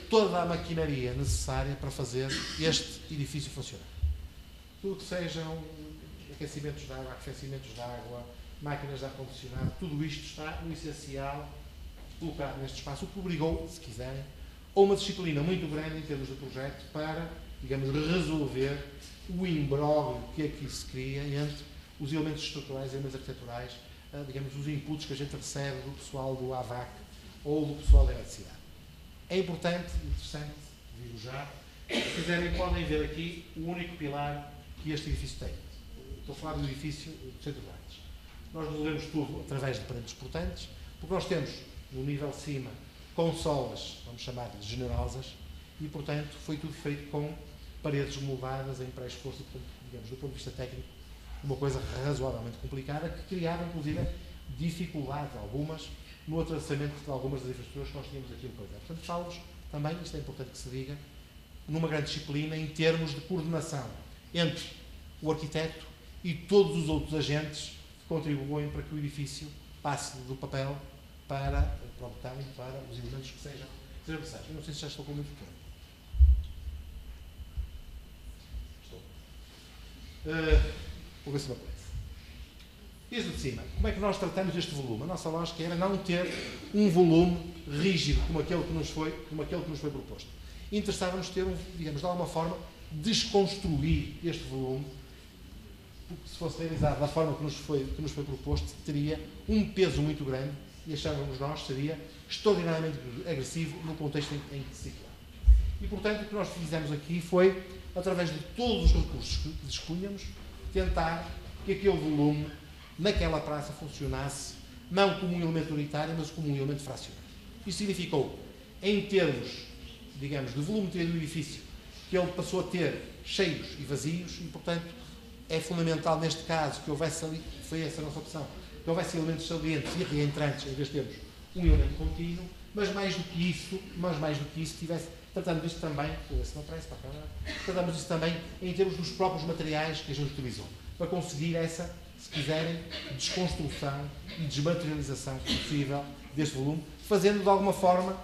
toda a maquinaria necessária para fazer este edifício funcionar. Tudo que sejam aquecimentos de água, arrefecimentos de água, máquinas de ar-condicionado, tudo isto está no essencial colocado neste espaço, o que obrigou, se quiserem, a uma disciplina muito grande em termos de projeto para, digamos, resolver o imbróglio que aqui se cria entre os elementos estruturais e elementos arquiteturais, digamos, os inputs que a gente recebe do pessoal do AVAC ou do pessoal da eletricidade. É importante, interessante, digo já, se quiserem podem ver aqui o único pilar que este edifício tem. Estou a falar do edifício do Centro de Artes. Nós resolvemos tudo através de paredes portantes, porque nós temos, no nível de cima, consolas, vamos chamar-lhe generosas, e, portanto, foi tudo feito com paredes moldadas em pré-esforço, e, portanto, digamos, do ponto de vista técnico, uma coisa razoavelmente complicada, que criava, inclusive, dificuldades algumas no atravessamento de algumas das infraestruturas que nós tínhamos aqui no projeto. Portanto, falo-vos também, isto é importante que se diga, numa grande disciplina em termos de coordenação entre o arquiteto e todos os outros agentes que contribuem para que o edifício passe do papel para o botão e para os elementos que sejam necessários. Eu não sei se já estou com muito tempo. Estou. Vou ver se me aparece. Desde de cima, como é que nós tratamos este volume? A nossa lógica era não ter um volume rígido como aquele que nos foi proposto. Interessava-nos ter, digamos, de alguma forma, desconstruir este volume, porque se fosse realizado da forma que nos foi proposto, teria um peso muito grande e achávamos nós seria extraordinariamente agressivo no contexto em que se situa. E, portanto, o que nós fizemos aqui foi, através de todos os recursos que dispunhamos, tentar que aquele volume naquela praça funcionasse não como um elemento unitário, mas como um elemento fracionário. Isso significou, em termos, digamos, de volumetria do edifício, que ele passou a ter cheios e vazios, e, portanto, é fundamental neste caso que houvesse ali, foi essa a nossa opção, que houvesse elementos salientes e reentrantes, em vez de termos um elemento contínuo, mas mais do que isso tivesse tratamos disto também, se não parece para a câmara, tratamos disto também em termos dos próprios materiais que a gente utilizou, para conseguir essa, se quiserem, desconstrução e desmaterialização possível deste volume, fazendo de alguma forma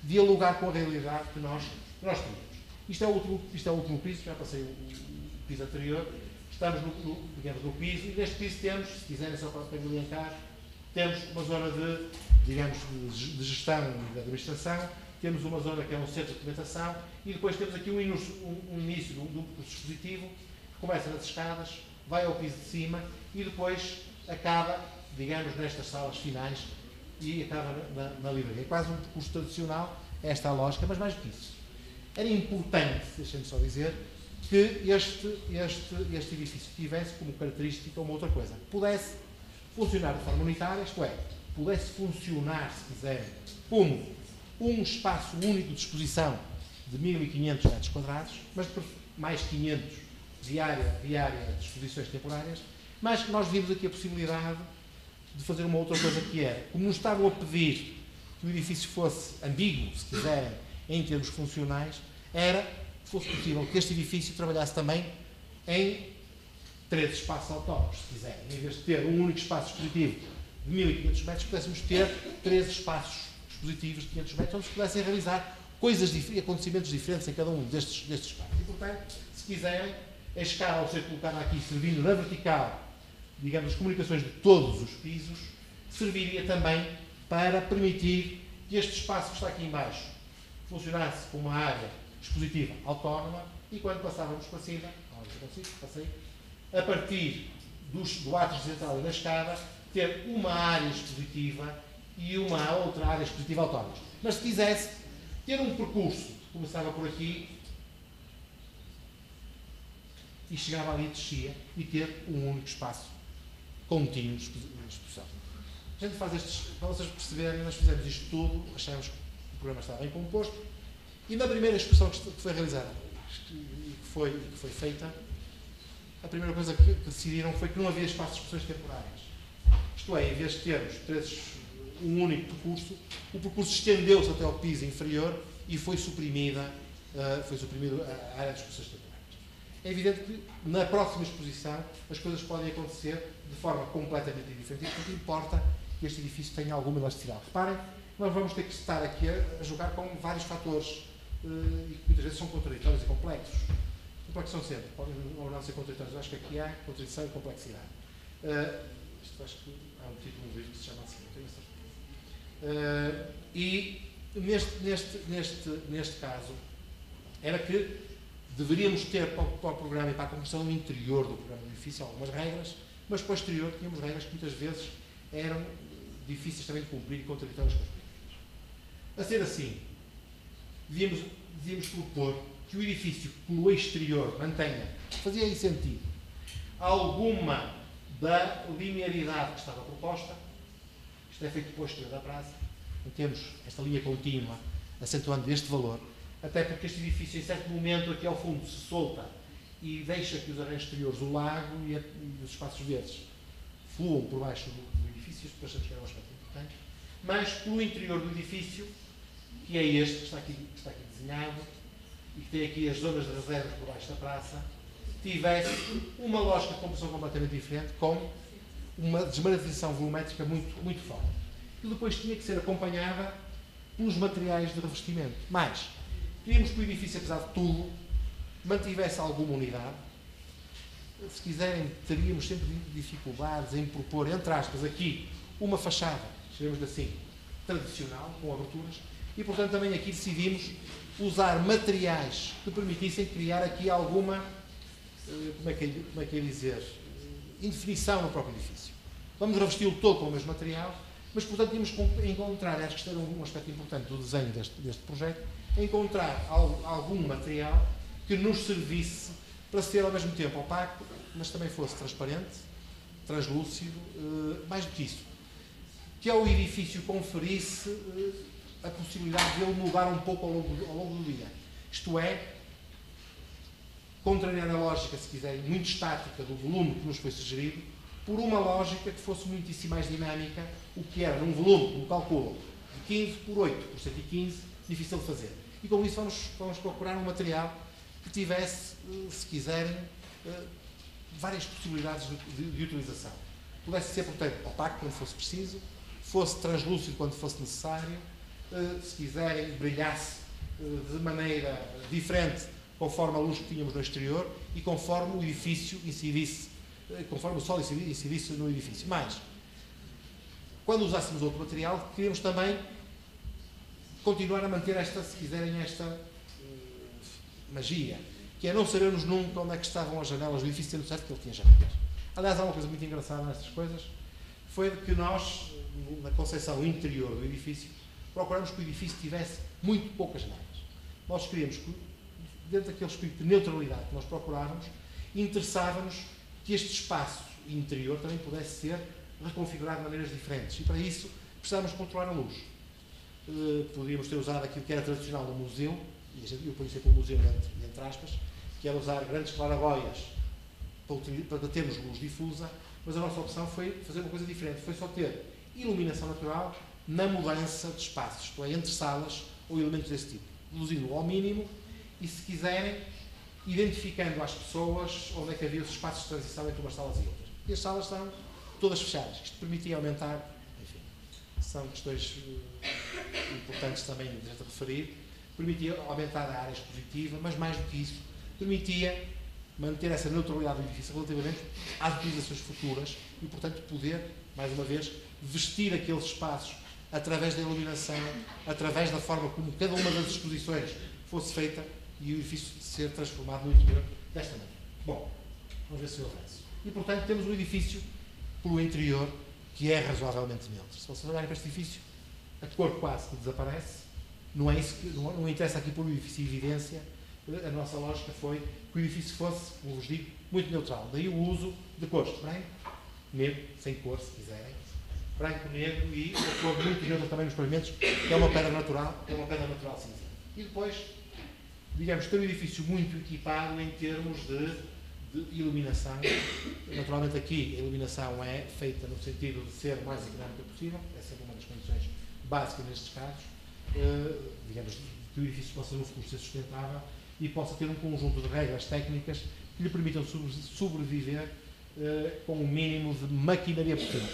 dialogar com a realidade que nós temos. Isto é o último piso, já passei o piso anterior, estamos no piso, e neste piso temos, se quiserem só para elencar, temos uma zona de gestão e de administração, temos uma zona que é um centro de documentação, e depois temos aqui um início de um dispositivo que começa nas escadas, vai ao piso de cima e depois acaba, digamos, nestas salas finais e acaba na livraria. É quase um percurso tradicional, esta é a lógica, mas mais do que isso. Era importante, deixem-me só dizer, que este edifício tivesse como característica uma outra coisa. Pudesse funcionar de forma unitária, isto é, pudesse funcionar, se quiserem, como um espaço único de exposição de 1500 metros quadrados, mas mais 500 de área de exposições temporárias, mas nós vimos aqui a possibilidade de fazer uma outra coisa que era, como nos estavam a pedir que o edifício fosse ambíguo, se quiserem, em termos funcionais, era que fosse possível que este edifício trabalhasse também em 3 espaços autónomos, se quiserem. Em vez de ter um único espaço expositivo de 1500 metros, pudéssemos ter 3 espaços expositivos de 500 metros, onde se pudessem realizar coisas e acontecimentos diferentes em cada um destes espaços. E, portanto, se quiserem, a escada, ao ser colocada aqui, servindo na vertical, digamos, as comunicações de todos os pisos, serviria também para permitir que este espaço que está aqui em baixo funcionasse como uma área expositiva autónoma e quando passávamos para cima, a partir do átrio central e da escada, ter uma área expositiva e uma outra área expositiva autónoma. Mas se quisesse ter um percurso que começava por aqui e chegava ali, descia, e ter um único espaço contínuo de exposição. A gente faz estes, para vocês perceberem, nós fizemos isto tudo, achamos que o programa estava bem composto, e na primeira exposição que foi realizada e que foi feita, a primeira coisa que decidiram foi que não havia espaço de exposições temporárias. Isto é, em vez de termos um único percurso, o percurso estendeu-se até ao piso inferior e foi suprimida a área de exposições temporárias. É evidente que na próxima exposição as coisas podem acontecer de forma completamente diferente e, portanto, importa que este edifício tenha alguma elasticidade. Reparem, nós vamos ter que estar aqui a jogar com vários fatores e que muitas vezes são contraditórios e complexos. Complexos são sempre, podem ou não ser contraditórios. Eu acho que aqui há contradição e complexidade. Isto acho que há um título no livro que se chama assim, não tenho certeza. E neste caso, era que deveríamos ter para o programa e para a construção interior do programa do edifício algumas regras, mas para o exterior tínhamos regras que muitas vezes eram difíceis também de cumprir e contraditórias com as políticas. A ser assim, devíamos propor que o edifício pelo exterior mantenha, fazia aí sentido, alguma da linearidade que estava proposta. Isto é feito pelo exterior da praça, temos esta linha contínua acentuando este valor, até porque este edifício, em certo momento, aqui ao fundo, se solta e deixa que os arranjos exteriores, o lago e os espaços verdes fluam por baixo do edifício, isto achamos que era um aspecto importante, mas pelo interior do edifício, que é este, que está aqui desenhado, e que tem aqui as zonas de reservas por baixo da praça, tivesse uma lógica de composição completamente diferente, com uma desmaterialização volumétrica muito forte. E depois tinha que ser acompanhada pelos materiais de revestimento. Mas queríamos que o edifício, apesar de tudo, mantivesse alguma unidade. Se quiserem, teríamos sempre dificuldades em propor, entre aspas, aqui, uma fachada, chamemos assim, tradicional, com aberturas, e, portanto, também aqui decidimos usar materiais que permitissem criar aqui alguma, como é que é dizer, indefinição no próprio edifício. Vamos revesti-lo todo com o mesmo material, mas, portanto, tínhamos que encontrar, acho que isto era um aspecto importante do desenho deste projeto, encontrar algum material que nos servisse para ser, ao mesmo tempo, opaco, mas também fosse transparente, translúcido, mais do que isso, que ao edifício conferisse a possibilidade de ele mudar um pouco ao longo do dia. Isto é, contrariando a lógica, se quiserem, muito estática do volume que nos foi sugerido, por uma lógica que fosse muitíssimo mais dinâmica, o que era num volume, como calculam, de 15 por 8 por 115, difícil de fazer. E com isso vamos procurar um material que tivesse, se quiserem, várias possibilidades de utilização. Pudesse ser, portanto, opaco quando fosse preciso, fosse translúcido quando fosse necessário, se quiserem, brilhasse de maneira diferente conforme a luz que tínhamos no exterior e conforme o edifício incidisse, conforme o sol incidisse no edifício. Mas, quando usássemos outro material, queríamos também continuar a manter esta, se quiserem, esta magia, que é não sabermos nunca onde é que estavam as janelas do edifício, tendo certo que ele tinha janelas. Aliás, há uma coisa muito engraçada nestas coisas, foi de que nós, na concepção interior do edifício, procuramos que o edifício tivesse muito poucas janelas. Nós queríamos que, dentro daquele espírito de neutralidade que nós procurávamos, interessava-nos que este espaço interior também pudesse ser reconfigurado de maneiras diferentes. E para isso precisávamos controlar a luz. Podíamos ter usado aquilo que era tradicional no museu, e eu ponho sempre o museu entre aspas, que era usar grandes claraboias para termos luz difusa, mas a nossa opção foi fazer uma coisa diferente, foi só ter iluminação natural na mudança de espaços, isto é, entre salas ou elementos desse tipo, reduzindo ao mínimo e, se quiserem, identificando às pessoas onde é que havia os espaços de transição entre umas salas e outras. E as salas estão todas fechadas. Isto permitia aumentar, enfim, são questões importantes também de referir, permitia aumentar a área expositiva, mas mais do que isso, permitia manter essa neutralidade do edifício relativamente às utilizações futuras e, portanto, poder, mais uma vez, vestir aqueles espaços através da iluminação, através da forma como cada uma das exposições fosse feita e o edifício ser transformado no interior desta maneira. Bom, vamos ver se eu avanço. E, portanto, temos um edifício pelo interior que é razoavelmente neutro. Se vocês olharem para este edifício, a cor quase que desaparece. Não é isso que não interessa aqui por um edifício de evidência. A nossa lógica foi que o edifício fosse, como vos digo, muito neutral. Daí o uso de cores branco, negro, sem cor, se quiserem, branco, negro e uma cor muito neutra também nos pavimentos, que é uma pedra natural, cinza. E depois, digamos, ter um edifício muito equipado em termos de iluminação. Naturalmente aqui a iluminação é feita no sentido de ser o mais económica possível, é sempre uma das condições básicas nestes casos. Digamos, que o edifício possa no futuro ser sustentável e possa ter um conjunto de regras técnicas que lhe permitam sobreviver com o mínimo de maquinaria possível.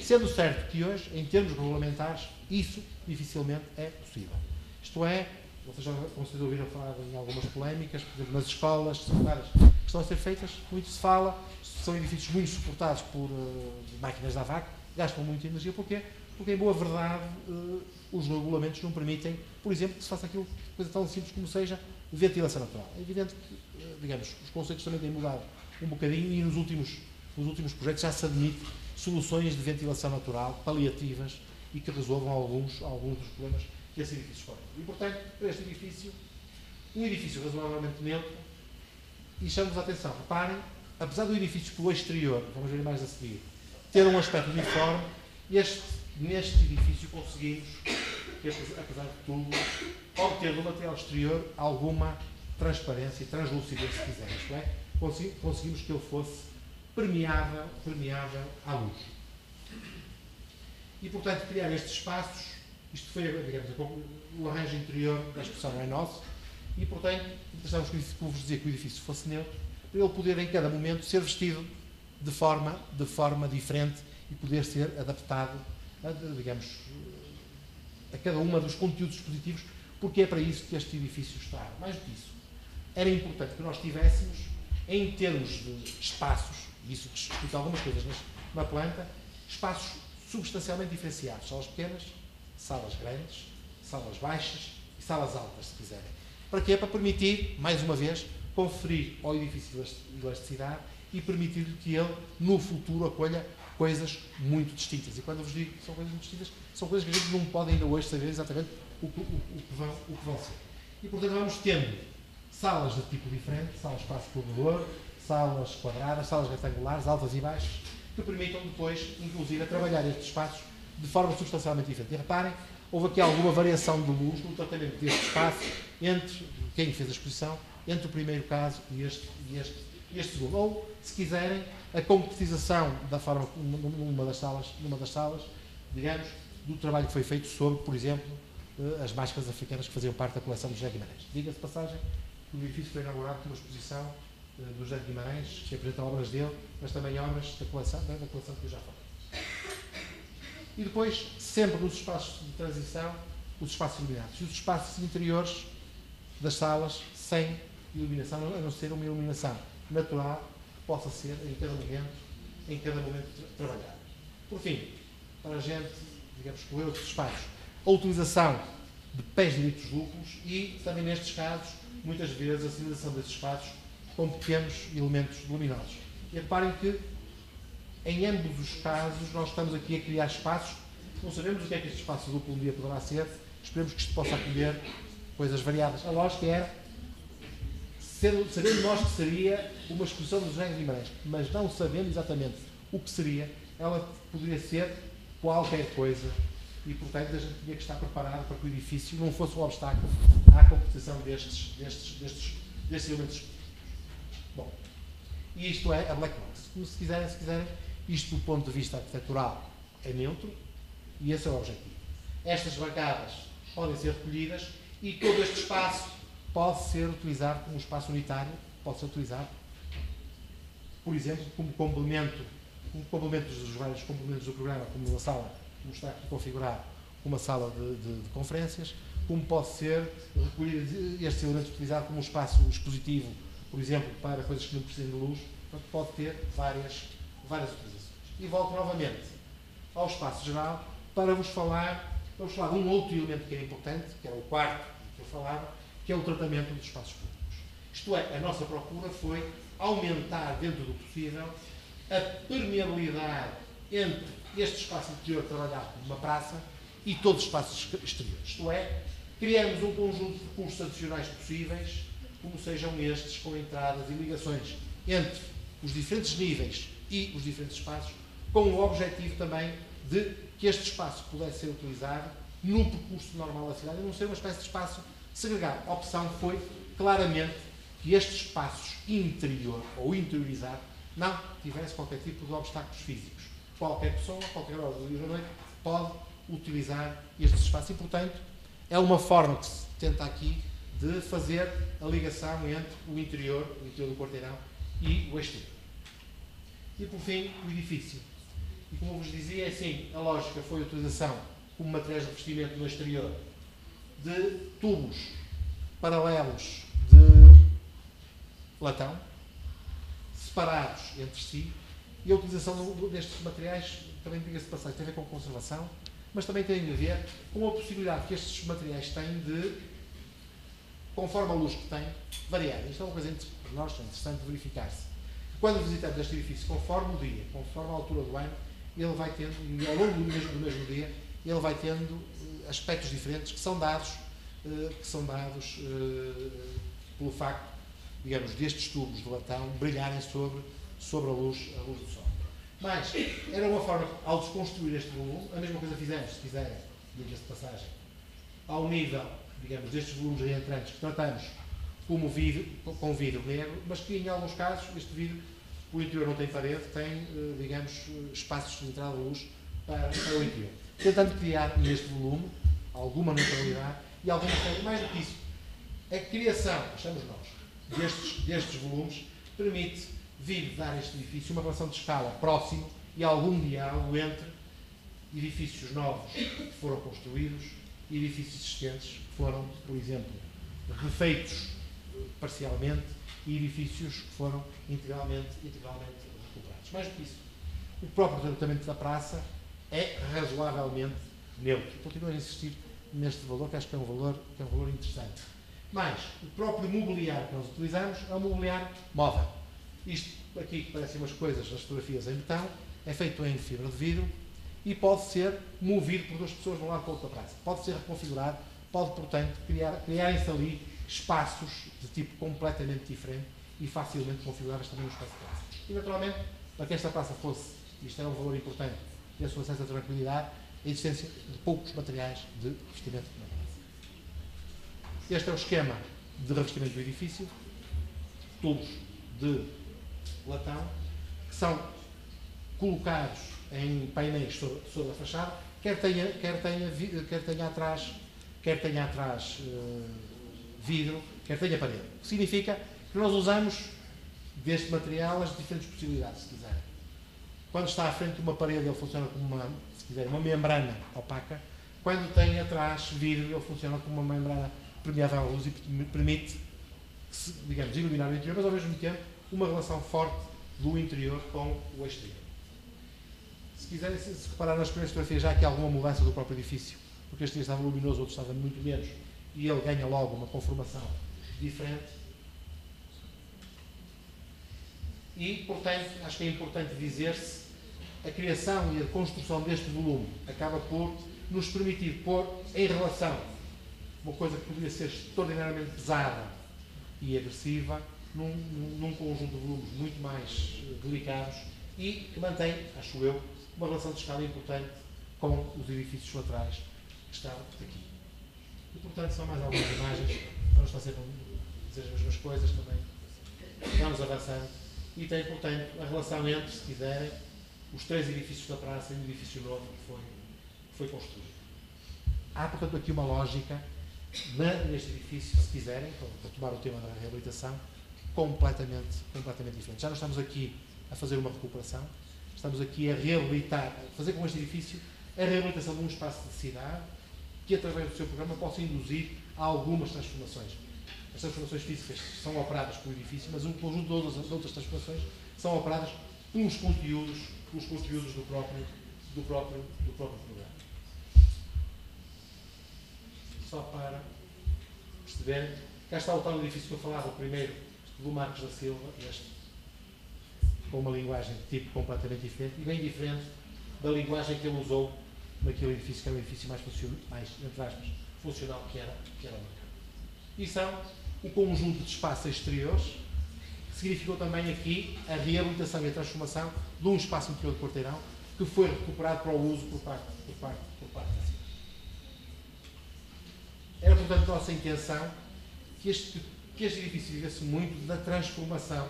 Sendo certo que hoje, em termos regulamentares, isso dificilmente é possível. Isto é, vocês já com certeza ouviram falar em algumas polémicas, por exemplo, nas escolas secundárias que estão a ser feitas, muito se fala, são edifícios muito suportados por máquinas da AVAC, gastam muita energia. Porquê? Porque, em boa verdade, os regulamentos não permitem, por exemplo, que se faça aquilo, coisa tão simples como seja ventilação natural. É evidente que, digamos, os conceitos também têm mudado um bocadinho e nos últimos projetos já se admite soluções de ventilação natural, paliativas, e que resolvam alguns dos problemas que esse edifício põe. E, portanto, para este edifício, um edifício razoavelmente neutro, e chamamos a atenção, reparem, apesar do edifício pelo exterior, vamos ver mais a seguir, ter um aspecto uniforme, neste edifício conseguimos, apesar de tudo, obter no material exterior alguma transparência e translucidez, se quisermos, isto é? Conseguimos que ele fosse permeável à luz. E, portanto, criar estes espaços, isto foi, digamos, o arranjo interior da expressão não é nosso, e, portanto, interessamos que vos dizer que o edifício fosse neutro, para ele poder, em cada momento, ser vestido de forma diferente e poder ser adaptado, digamos, a cada uma dos conteúdos expositivos, porque é para isso que este edifício está. Mais do que isso, era importante que nós tivéssemos, em termos de espaços, e isso explica algumas coisas na planta, espaços substancialmente diferenciados. Salas pequenas, salas grandes, salas baixas e salas altas, se quiserem. Para quê? Para permitir, mais uma vez, conferir ao edifício elasticidade e permitir-lhe que ele, no futuro, acolha coisas muito distintas. E quando eu vos digo que são coisas muito distintas, são coisas que a gente não pode ainda hoje saber exatamente o que vão ser. E, portanto, vamos tendo salas de tipo diferente, salas espaço corredor, salas quadradas, salas retangulares, altas e baixas, que permitam depois, inclusive, trabalhar estes espaços de forma substancialmente diferente. E reparem, houve aqui alguma variação de luz no tratamento deste espaço entre quem fez a exposição, entre o primeiro caso e este segundo. Ou, se quiserem, a concretização da forma, numa das salas, digamos, do trabalho que foi feito sobre, por exemplo, as máscaras africanas que faziam parte da coleção do José Guimarães. Diga-se de passagem, o edifício foi inaugurado com uma exposição do José Guimarães, que apresenta obras dele, mas também obras da coleção que eu já falei. E depois, sempre nos espaços de transição, os espaços iluminados. E os espaços interiores das salas sem iluminação, a não ser uma iluminação natural, que possa ser em cada momento trabalhado. Por fim, para a gente, digamos, escolher outros espaços, a utilização de pés direitos duplos e, também nestes casos, muitas vezes a sinalização desses espaços com pequenos elementos luminosos. E reparem que, em ambos os casos, nós estamos aqui a criar espaços, não sabemos o que é que este espaço duplo um dia poderá ser, esperemos que isto possa acolher coisas variadas. A lógica era, sabendo nós que seria uma exposição do José Guimarães, mas não sabendo exatamente o que seria, ela poderia ser qualquer coisa e, portanto, a gente tinha que estar preparado para que o edifício não fosse um obstáculo à concretização destes elementos. Bom, e isto é a Black Box. Como se quiserem, isto do ponto de vista arquitetural é neutro e esse é o objetivo. Estas bancadas podem ser recolhidas e todo este espaço pode ser utilizado como um espaço unitário, pode ser utilizado, por exemplo, como complemento dos vários complementos do programa, como uma sala, como está aqui configurado, uma sala de conferências, como pode ser recolher estes elementos utilizados como um espaço expositivo, por exemplo, para coisas que não precisam de luz, portanto, pode ter várias utilizações. E volto novamente ao espaço geral para vamos falar de um outro elemento que é importante, que era o quarto que eu falava, que é o tratamento dos espaços públicos. Isto é, a nossa procura foi aumentar, dentro do possível, a permeabilidade entre este espaço interior trabalhado como uma praça e todos os espaços exteriores. Isto é, criamos um conjunto de recursos adicionais possíveis, como sejam estes, com entradas e ligações entre os diferentes níveis e os diferentes espaços, com o objetivo também de que este espaço pudesse ser utilizado no percurso normal da cidade e não ser uma espécie de espaço segregado. A opção foi, claramente, que estes espaços interior ou interiorizado não tivesse qualquer tipo de obstáculos físicos. Qualquer pessoa, a qualquer hora do dia ou da noite, pode utilizar estes espaços. E, portanto, é uma forma que se tenta aqui de fazer a ligação entre o interior do quarteirão e o exterior. E, por fim, o edifício. E, como eu vos dizia, é assim, a lógica foi a utilização como materiais de revestimento no exterior de tubos paralelos de latão, separados entre si, e a utilização destes materiais também, diga-se de passagem, tem a ver com conservação, mas também tem a ver com a possibilidade que estes materiais têm de, conforme a luz que têm, variar. Isto é uma coisa para nós interessante verificar-se. Quando visitamos este edifício, conforme o dia, conforme a altura do ano, ele vai tendo, e ao longo do mesmo dia, ele vai tendo aspectos diferentes que são dados pelo facto, digamos, destes tubos de latão brilharem sobre a luz do sol. Mas era uma forma, ao desconstruir este volume, a mesma coisa fizemos, se quiserem, diga-se de passagem, ao nível, digamos, destes volumes aí entrantes que tratamos como vidro, com vidro negro, mas que em alguns casos este vidro, o interior não tem parede, tem, digamos, espaços de entrada de luz para o interior. Tentando criar neste volume alguma neutralidade e alguma coisa, mais do que isso, a criação, achamos nós, destes volumes, permite vir dar a este edifício uma relação de escala próxima e algum diálogo entre edifícios novos que foram construídos e edifícios existentes que foram, por exemplo, refeitos parcialmente e edifícios que foram integralmente recuperados. Mais do que isso, o próprio tratamento da praça é razoavelmente neutro. Continuo a insistir neste valor, que acho que é um valor interessante. Mas o próprio mobiliário que nós utilizamos é um mobiliário móvel. Isto aqui, que parecem umas coisas, as fotografias em betão, é feito em fibra de vidro e pode ser movido por duas pessoas de um lado para o outro da praça. Pode ser reconfigurado, pode, portanto, criarem-se ali espaços de tipo completamente diferente e facilmente configuráveis também no espaço de praça. E, naturalmente, para que esta praça fosse, isto é um valor importante, e a sua sensação de tranquilidade, a existência de poucos materiais de revestimento na praça. Este é o esquema de revestimento do edifício, tubos de latão, que são colocados em painéis sobre a fachada, quer tenha atrás quer tenha atrás vidro, quer tenha parede. O que significa que nós usamos deste material as diferentes possibilidades, se quiserem. Quando está à frente de uma parede, ele funciona como se quiser, uma membrana opaca. Quando tem atrás vidro, ele funciona como uma membrana permeável à luz e permite, digamos, iluminar o interior, mas ao mesmo tempo uma relação forte do interior com o exterior. Se quiserem, se reparar nas primeiras fotografias, já há aqui alguma mudança do próprio edifício, porque este dia estava luminoso, outro estava muito menos, e ele ganha logo uma conformação diferente. E, portanto, acho que é importante dizer-se, a criação e a construção deste volume acaba por nos permitir pôr em relação uma coisa que poderia ser extraordinariamente pesada e agressiva num conjunto de volumes muito mais delicados e que mantém, acho eu, uma relação de escala importante com os edifícios laterais que estão aqui. E, portanto, são mais algumas imagens. Vamos estar sempre a dizer as mesmas coisas também. Vamos avançando. E tem, portanto, a relação entre, se quiserem, os 3 edifícios da praça e o edifício novo que foi construído. Há, portanto, aqui uma lógica neste edifício, se quiserem, para tomar o tema da reabilitação, completamente diferente. Já não estamos aqui a fazer uma recuperação, estamos aqui a reabilitar, a fazer com este edifício a reabilitação de um espaço de cidade que, através do seu programa, possa induzir a algumas transformações. As transformações físicas são operadas pelo edifício, mas um conjunto de outras transformações são operadas pelos conteúdos do próprio programa. Só para perceberem, cá está o tal edifício que eu falava, o primeiro, do Marcos da Silva, este, com uma linguagem de tipo completamente diferente, e bem diferente da linguagem que ele usou naquele edifício, que era um edifício mais entre aspas, funcional, que era o mercado. E são o conjunto de espaços exteriores, que significou também aqui a reabilitação e a transformação de um espaço interior de quarteirão, que foi recuperado para o uso por parte da cidade. Era, portanto, nossa intenção que este edifício vivesse muito da transformação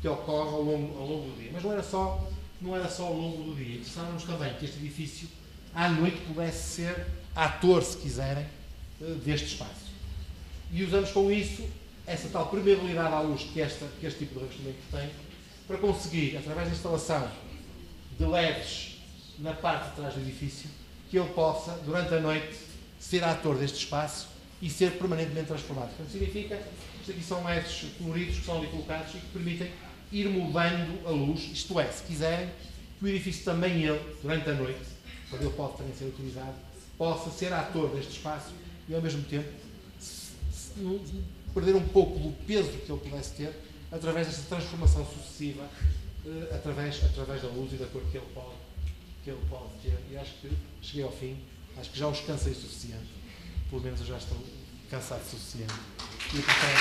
que ocorre ao longo do dia. Mas não era só ao longo do dia. Interessava-nos também que este edifício, à noite, pudesse ser ator, se quiserem, deste espaço. E usamos com isso essa tal permeabilidade à luz que este tipo de revestimento tem, para conseguir, através da instalação de LEDs na parte de trás do edifício, que ele possa, durante a noite, ser ator deste espaço e ser permanentemente transformado. Portanto, significa, isto aqui são LEDs coloridos que são ali colocados e que permitem ir mudando a luz, isto é, se quiserem, que o edifício também ele, durante a noite, quando ele pode também ser utilizado, possa ser ator deste espaço e, ao mesmo tempo, perder um pouco do peso que ele pudesse ter através desta transformação sucessiva, através da luz e da cor que ele pode ter. E acho que cheguei ao fim, acho que já os cansei o suficiente. Pelo menos eu já estou cansado o suficiente. E, portanto,